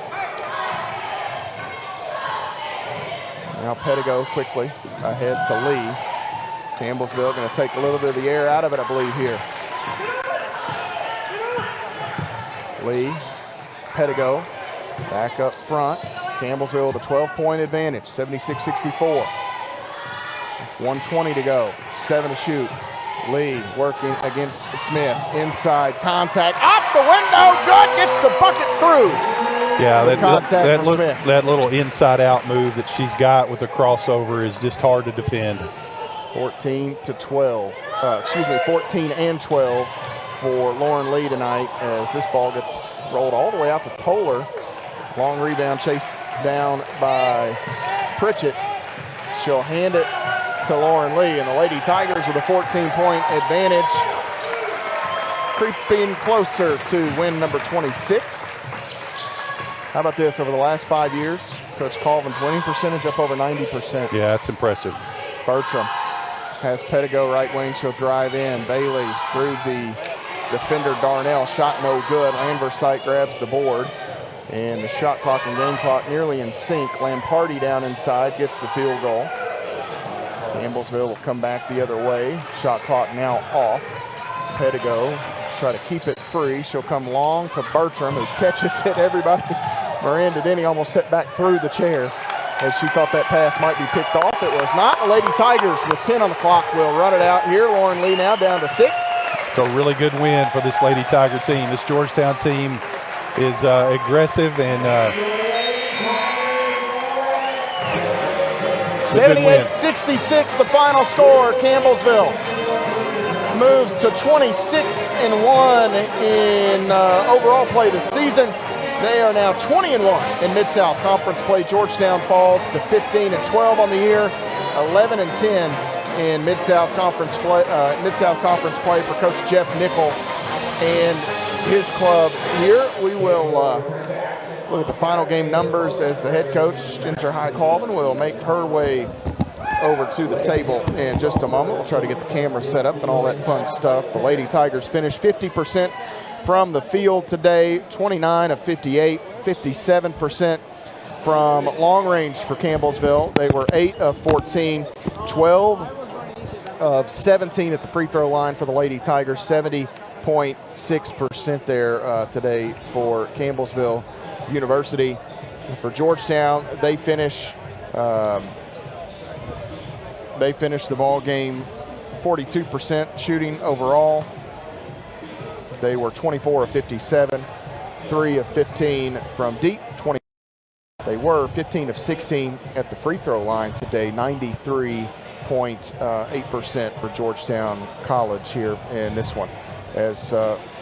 Now Pedigo quickly ahead to Lee. Campbellsville going to take a little bit of the air out of it, I believe, here. Lee, Pedigo, back up front. Campbellsville with a 12-point advantage, 76-64. 1:20 to go, 7 to shoot. Lee working against Smith. Inside contact, off the window, good, gets the bucket through. Yeah, that little inside-out move that she's got with the crossover is just hard to defend. 14 and 12 for Lauren Lee tonight as this ball gets rolled all the way out to Toller. Long rebound chased down by Pritchett. She'll hand it to Lauren Lee, and the Lady Tigers with a 14-point advantage, creeping closer to win number 26. How about this? Over the last 5 years, Coach Colvin's winning percentage up over 90%. Yeah, that's impressive. Bertram has Pedigo right wing. She'll drive in. Bailey through the defender Darnell. Shot no good. Lanversite grabs the board. And the shot clock and game clock nearly in sync. Lamparty down inside gets the field goal. Campbellsville will come back the other way. Shot clock now off. Pedigo try to keep it free. She'll come long to Bertram, who catches it. Everybody, Miranda Denny almost set back through the chair as she thought that pass might be picked off. It was not. The Lady Tigers with 10 on the clock will run it out here. Lauren Lee now down to 6. It's a really good win for this Lady Tiger team. This Georgetown team is aggressive and 78-66 the final score. Campbellsville moves to 26-1 in overall play this season. They are now 20-1 in Mid-South Conference play. Georgetown falls to 15-12 on the year, 11-10 in Mid-South Conference play. Mid-South Conference play for Coach Jeff Nickel and his club here. We will look at the final game numbers as the head coach, Ginger High-Colvin, will make her way over to the table in just a moment. We'll try to get the camera set up and all that fun stuff. The Lady Tigers finished 50% from the field today, 29 of 58, 57% from long range for Campbellsville. They were 8 of 14, 12 of 17 at the free throw line for the Lady Tigers, 70.6% there today for Campbellsville University. For Georgetown, they finish the ball game 42% shooting overall. They were 24 of 57, 3 of 15 from deep, 20. They were 15 of 16 at the free throw line today, 93.8% for Georgetown College here in this one. As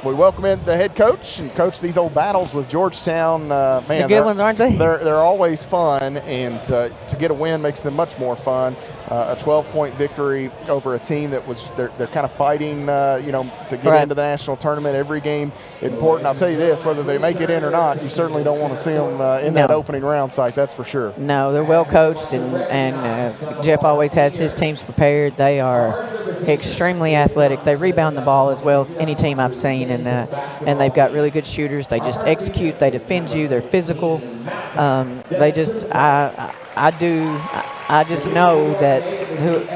we welcome in the head coach and coach these old battles with Georgetown. Man, they're good ones, aren't they? They're always fun, and to get a win makes them much more fun. A 12-point victory over a team that was they're kind of fighting, to get into the national tournament. Every game important. I'll tell you this: whether they make it in or not, you certainly don't want to see them in that opening round site. That's for sure. No, they're well coached, and Jeff always has his teams prepared. They are extremely athletic. They rebound the ball as well as any team I've seen, and they've got really good shooters. They just execute. They defend you. They're physical. I just know that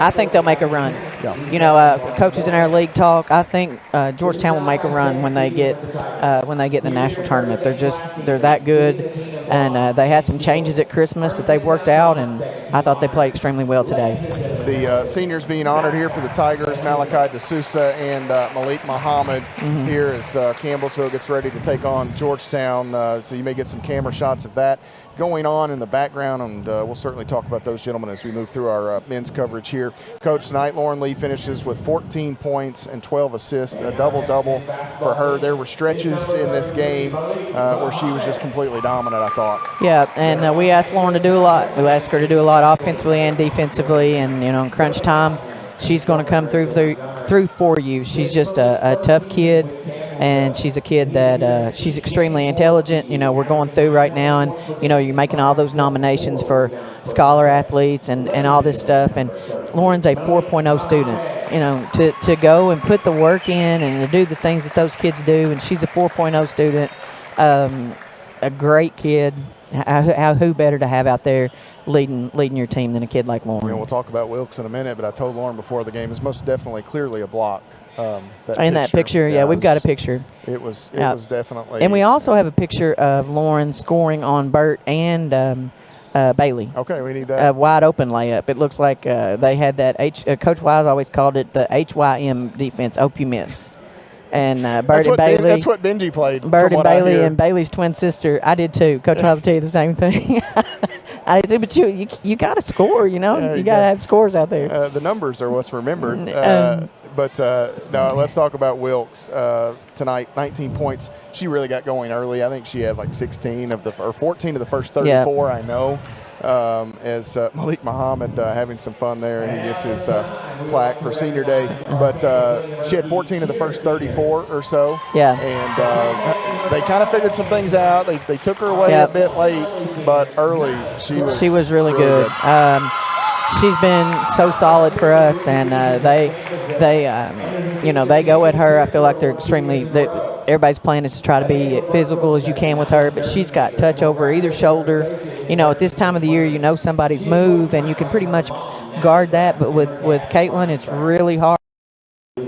I think they'll make a run. Yeah. Coaches in our league talk. I think Georgetown will make a run when they get the national tournament. They're that good, and they had some changes at Christmas that they've worked out, and I thought they played extremely well today. The seniors being honored here for the Tigers, Malachi DeSouza and Malik Muhammad here as Campbellsville gets ready to take on Georgetown. So you may get some camera shots of that going on in the background, and we'll certainly talk about those gentlemen as we move through our men's coverage here. Coach, tonight Lauren Lee finishes with 14 points and 12 assists, a double-double for her. There were stretches in this game where she was just completely dominant, I thought. Yeah, and we asked Lauren to do a lot. We asked her to do a lot offensively and defensively, and in crunch time, she's going to come through for you. She's just a tough kid, and she's a kid that she's extremely intelligent. We're going through right now, and you're making all those nominations for scholar athletes and all this stuff, and Lauren's a 4.0 student. To go and put the work in and to do the things that those kids do, and she's a 4.0 student, a great kid. Who better to have out there leading your team than a kid like Lauren? We'll talk about Wilkes in a minute, but I told Lauren before the game, it's most definitely clearly a block. That picture, yeah, we've got a picture. It was definitely. And we also have a picture of Lauren scoring on Burt and Bailey. Okay, we need that. A wide open layup. It looks like they had that. Coach Wise always called it the HYM defense, hope you miss. And Burt and Bailey. That's what Benji played. Burt and Bailey and Bailey's twin sister. I did too. Coach Wise will tell you the same thing. I did too, but you got to score. You got to have scores out there. The numbers are what's remembered. But let's talk about Wilkes tonight. 19 points. She really got going early. I think she had like 14 of the first 34. I know. As Malik Muhammad having some fun there. He gets his plaque for senior day. But she had 14 of the first 34 or so. Yeah. And they kind of figured some things out. They took her away a bit late, but early she was really good. She's been so solid for us, and they go at her. I feel like they're everybody's plan is to try to be as physical as you can with her, but she's got touch over either shoulder. At this time of the year, somebody's move, and you can pretty much guard that. But with Caitlin, it's really hard.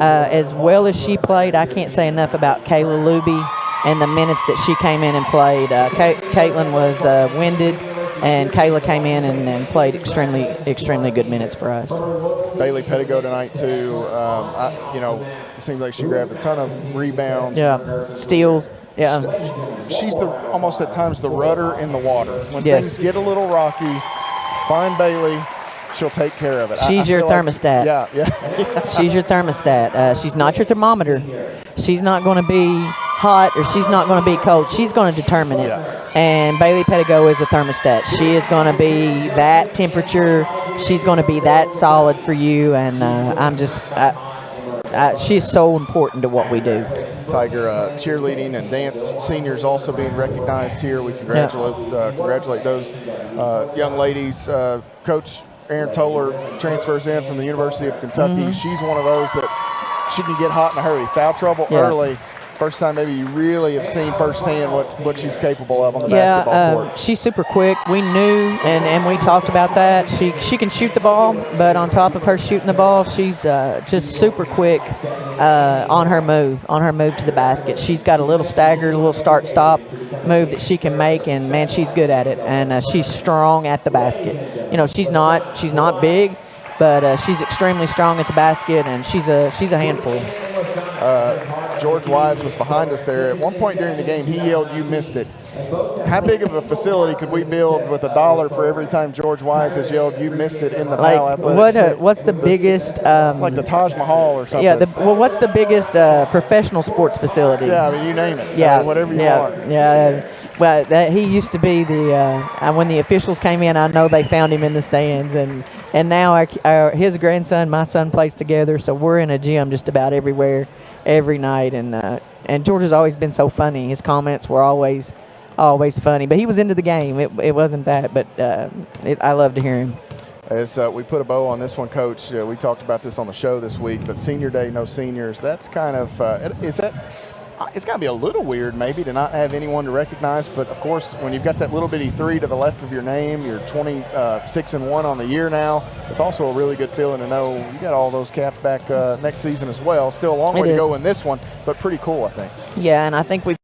As well as she played, I can't say enough about Kayla Luby and the minutes that she came in and played. Caitlin was winded, and Kayla came in and played extremely, extremely good minutes for us. Bailey Pettigo tonight, too. It seems like she grabbed a ton of rebounds. Yeah, steals. Yeah. She's almost at times the rudder in the water. When things get a little rocky, find Bailey, she'll take care of it. She's your thermostat. Yeah. She's your thermostat. She's not your thermometer. She's not going to be hot or she's not going to be cold. She's going to determine it. Yeah. And Bailey Pettigo is a thermostat. She is going to be that temperature. She's going to be that solid for you. And she's so important to what we do. Tiger cheerleading and dance seniors also being recognized here. We congratulate those young ladies. Coach Aaron Toller transfers in from the University of Kentucky. She's one of those that she can get hot in a hurry. Foul trouble early. First time maybe you really have seen firsthand what she's capable of on the basketball court. She's super quick. We knew and we talked about that. She can shoot the ball, but on top of her shooting the ball, she's just super quick on her move to the basket. She's got a little staggered, a little start-stop move that she can make, and man, she's good at it. And she's strong at the basket. You know, she's not big, but she's extremely strong at the basket, and she's a handful. George Wise was behind us there. At one point during the game, he yelled, "You missed it." How big of a facility could we build with $1 for every time George Wise has yelled, "You missed it" in the Powell Athletics? What's the biggest? Like the Taj Mahal or something. Yeah. What's the biggest professional sports facility? Yeah, I mean, you name it. Yeah, whatever you want. Yeah. Well, he used to be when the officials came in, I know they found him in the stands, and now his grandson, my son, plays together, so we're in a gym just about everywhere, every night, and George has always been so funny. His comments were always funny, but he was into the game. It wasn't that, but I love to hear him. As we put a bow on this one, Coach, we talked about this on the show this week, but Senior Day, no seniors. That's kind of it's got to be a little weird maybe to not have anyone to recognize, but of course when you've got that little bitty 3 to the left of your name, you're 26-1 on the year now. It's also a really good feeling to know you got all those cats back next season as well. Still a long way to go in this one, but pretty cool, I think. Yeah, and I think we've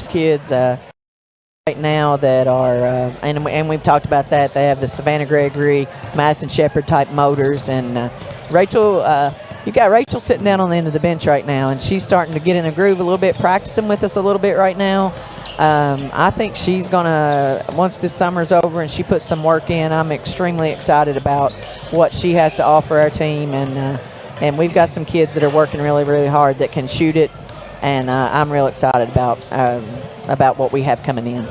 kids right now that are and we've talked about that. They have the Savannah Gregory, Madison Shepherd type motors, and Rachel. You got Rachel sitting down on the end of the bench right now, and she's starting to get in a groove a little bit, practicing with us a little bit right now. I think she's going to, once this summer's over and she puts some work in, I'm extremely excited about what she has to offer our team. And we've got some kids that are working really, really hard that can shoot it, and I'm real excited about what we have coming in.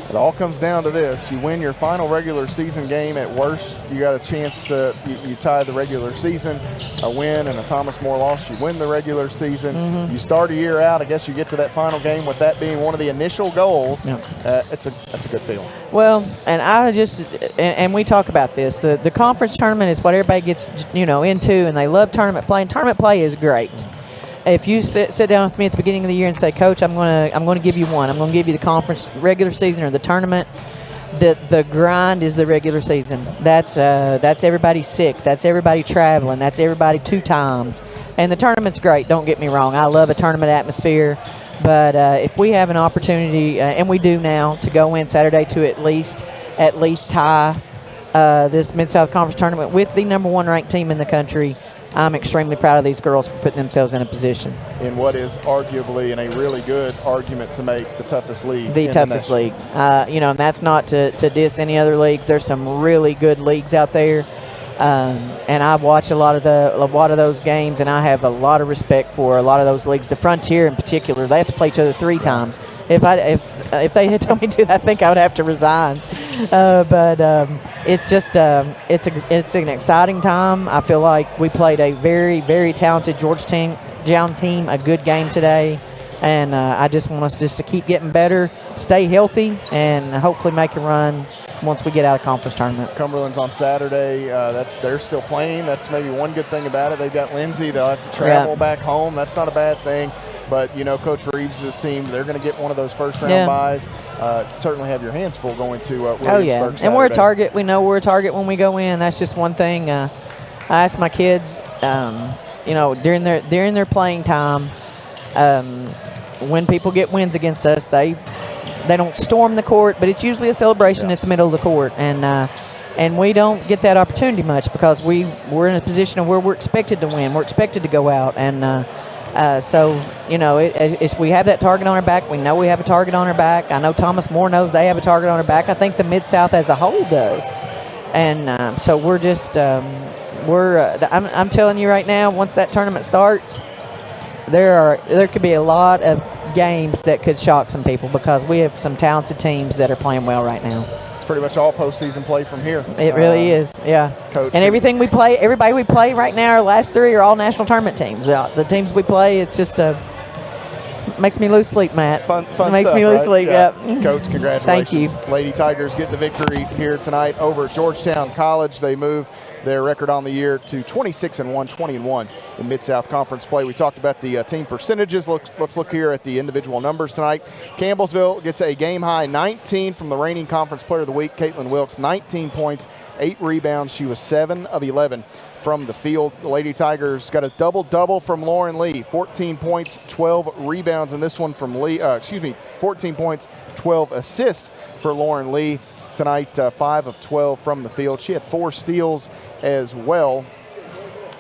It all comes down to this. You win your final regular season game. At worst, you got a chance to you tie the regular season. A win and a Thomas More loss, you win the regular season. You start a year out. I guess you get to that final game with that being one of the initial goals. That's a good feeling. Well, and we talk about this. The conference tournament is what everybody gets into, and they love tournament play. And tournament play is great. If you sit down with me at the beginning of the year and say, "Coach, I'm going to give you one. I'm going to give you the conference regular season or the tournament." The grind is the regular season. That's everybody sick. That's everybody traveling. That's everybody 2 times. And the tournament's great. Don't get me wrong. I love a tournament atmosphere. But if we have an opportunity, and we do now, to go in Saturday to at least tie this Mid-South Conference tournament with the number 1 ranked team in the country, I'm extremely proud of these girls for putting themselves in a position. In what is arguably in a really good argument to make the toughest league. The toughest league. And that's not to diss any other leagues. There's some really good leagues out there. And I watch a lot of those games, and I have a lot of respect for a lot of those leagues. The Frontier in particular, they have to play each other 3 times. If they had told me to, I think I would have to resign. But it's just it's an exciting time. I feel like we played a very, very talented Georgetown team, a good game today, and I just want us just to keep getting better, stay healthy, and hopefully make a run once we get out of conference tournament. Cumberland's on Saturday. They're still playing. That's maybe one good thing about it. They've got Lindsay. They'll have to travel back home. That's not a bad thing. But, Coach Reeves' team, they're going to get one of those first-round buys. Certainly have your hands full going to Williamsburg Saturday. And we're a target. We know we're a target when we go in. That's just one thing. I ask my kids, during their playing time, when people get wins against us, they don't storm the court, but it's usually a celebration at the middle of the court. And we don't get that opportunity much because we're in a position where we're expected to win. We're expected to go out. And we have that target on our back. We know we have a target on our back. I know Thomas More knows they have a target on our back. I think the Mid-South as a whole does. And so we're just I'm telling you right now, once that tournament starts, there could be a lot of games that could shock some people because we have some talented teams that are playing well right now. It's pretty much all postseason play from here. It really is, yeah. Coach, and everybody we play right now, our last three are all national tournament teams. The teams we play, it's just makes me lose sleep, Matt. Fun makes stuff, me lose right? sleep. Yeah. Yep. Coach, congratulations. Thank you. Lady Tigers get the victory here tonight over Georgetown College. They move their record on the year to 26-1, 20-1 in Mid-South Conference play. We talked about the team percentages. Let's look here at the individual numbers tonight. Campbellsville gets a game-high 19 from the reigning Conference Player of the Week, Caitlin Wilkes, 19 points, 8 rebounds. She was 7 of 11 from the field. The Lady Tigers got a double-double from Lauren Lee, 14 points, 12 rebounds, and this one from Lee, 14 points, 12 assists for Lauren Lee tonight, 5 of 12 from the field. She had 4 steals as well.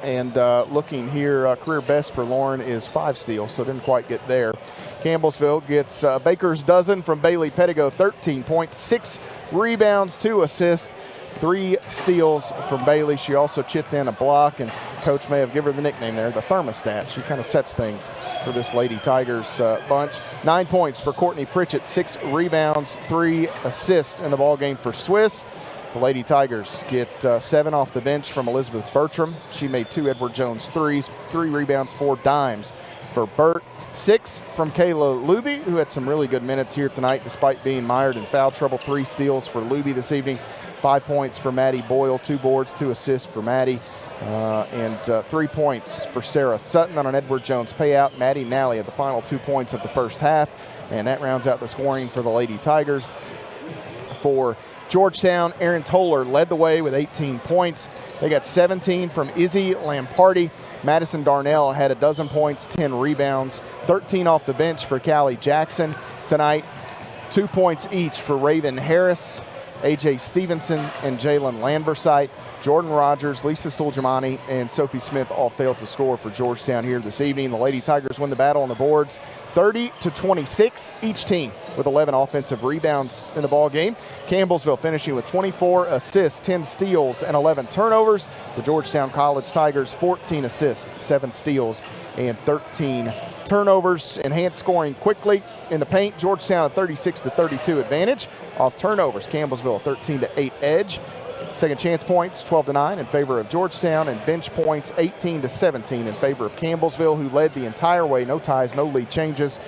And looking here, career best for Lauren is 5 steals, so didn't quite get there. Campbellsville gets Baker's dozen from Bailey Pettigo, 13 points, 6 rebounds, 2 assists, 3 steals from Bailey. She also chipped in a block, and Coach may have given her the nickname there, the thermostat. She kind of sets things for this Lady Tigers bunch. 9 points for Courtney Pritchett, 6 rebounds, 3 assists in the ballgame for Swiss. The Lady Tigers get 7 off the bench from Elizabeth Bertram. She made 2 Edward Jones threes, 3 rebounds, 4 dimes for Burt. 6 from Kayla Luby, who had some really good minutes here tonight despite being mired in foul trouble. 3 steals for Luby this evening. 5 points for Maddie Boyle, 2 boards, 2 assists for Maddie, and 3 points for Sarah Sutton on an Edward Jones payout. Maddie Nally had the final 2 points of the first half, and that rounds out the scoring for the Lady Tigers. For Georgetown, Erin Toller led the way with 18 points. They got 17 from Izzy Lamparty. Madison Darnell had a dozen points, 10 rebounds, 13 off the bench for Callie Jackson tonight. 2 points each for Raven Harris, AJ Stevenson, and Jalen Landversite. Jordan Rogers, Lisa Suljamani, and Sophie Smith all failed to score for Georgetown here this evening. The Lady Tigers win the battle on the boards 30-26, each team with 11 offensive rebounds in the ball game. Campbellsville finishing with 24 assists, 10 steals, and 11 turnovers. The Georgetown College Tigers 14 assists, 7 steals, and 13 turnovers. Enhanced scoring quickly in the paint. Georgetown a 36-32 advantage. Off turnovers, Campbellsville a 13-8 edge. Second chance points 12-9 in favor of Georgetown, and bench points 18-17 in favor of Campbellsville, who led the entire way. No ties, no lead changes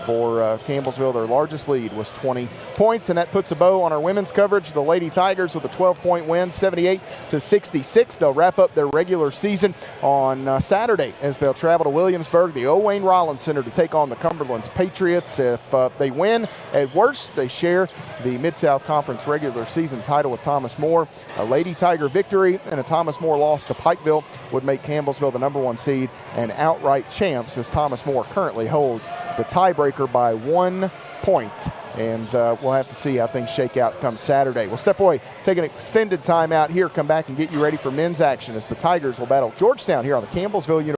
for Campbellsville. Their largest lead was 20 points, and that puts a bow on our women's coverage. The Lady Tigers with a 12-point win, 78-66. They'll wrap up their regular season on Saturday as they'll travel to Williamsburg, the Owain Rollins Center, to take on the Cumberland's Patriots. If they win, at worst, they share the Mid-South Conference regular season title with Thomas More. A Lady Tiger victory and a Thomas More loss to Pikeville would make Campbellsville the #1 seed and outright champs, as Thomas More currently holds the tiebreaker by 1 point. And we'll have to see how things shake out come Saturday. We'll step away, take an extended time out here, come back and get you ready for men's action as the Tigers will battle Georgetown here on the Campbellsville University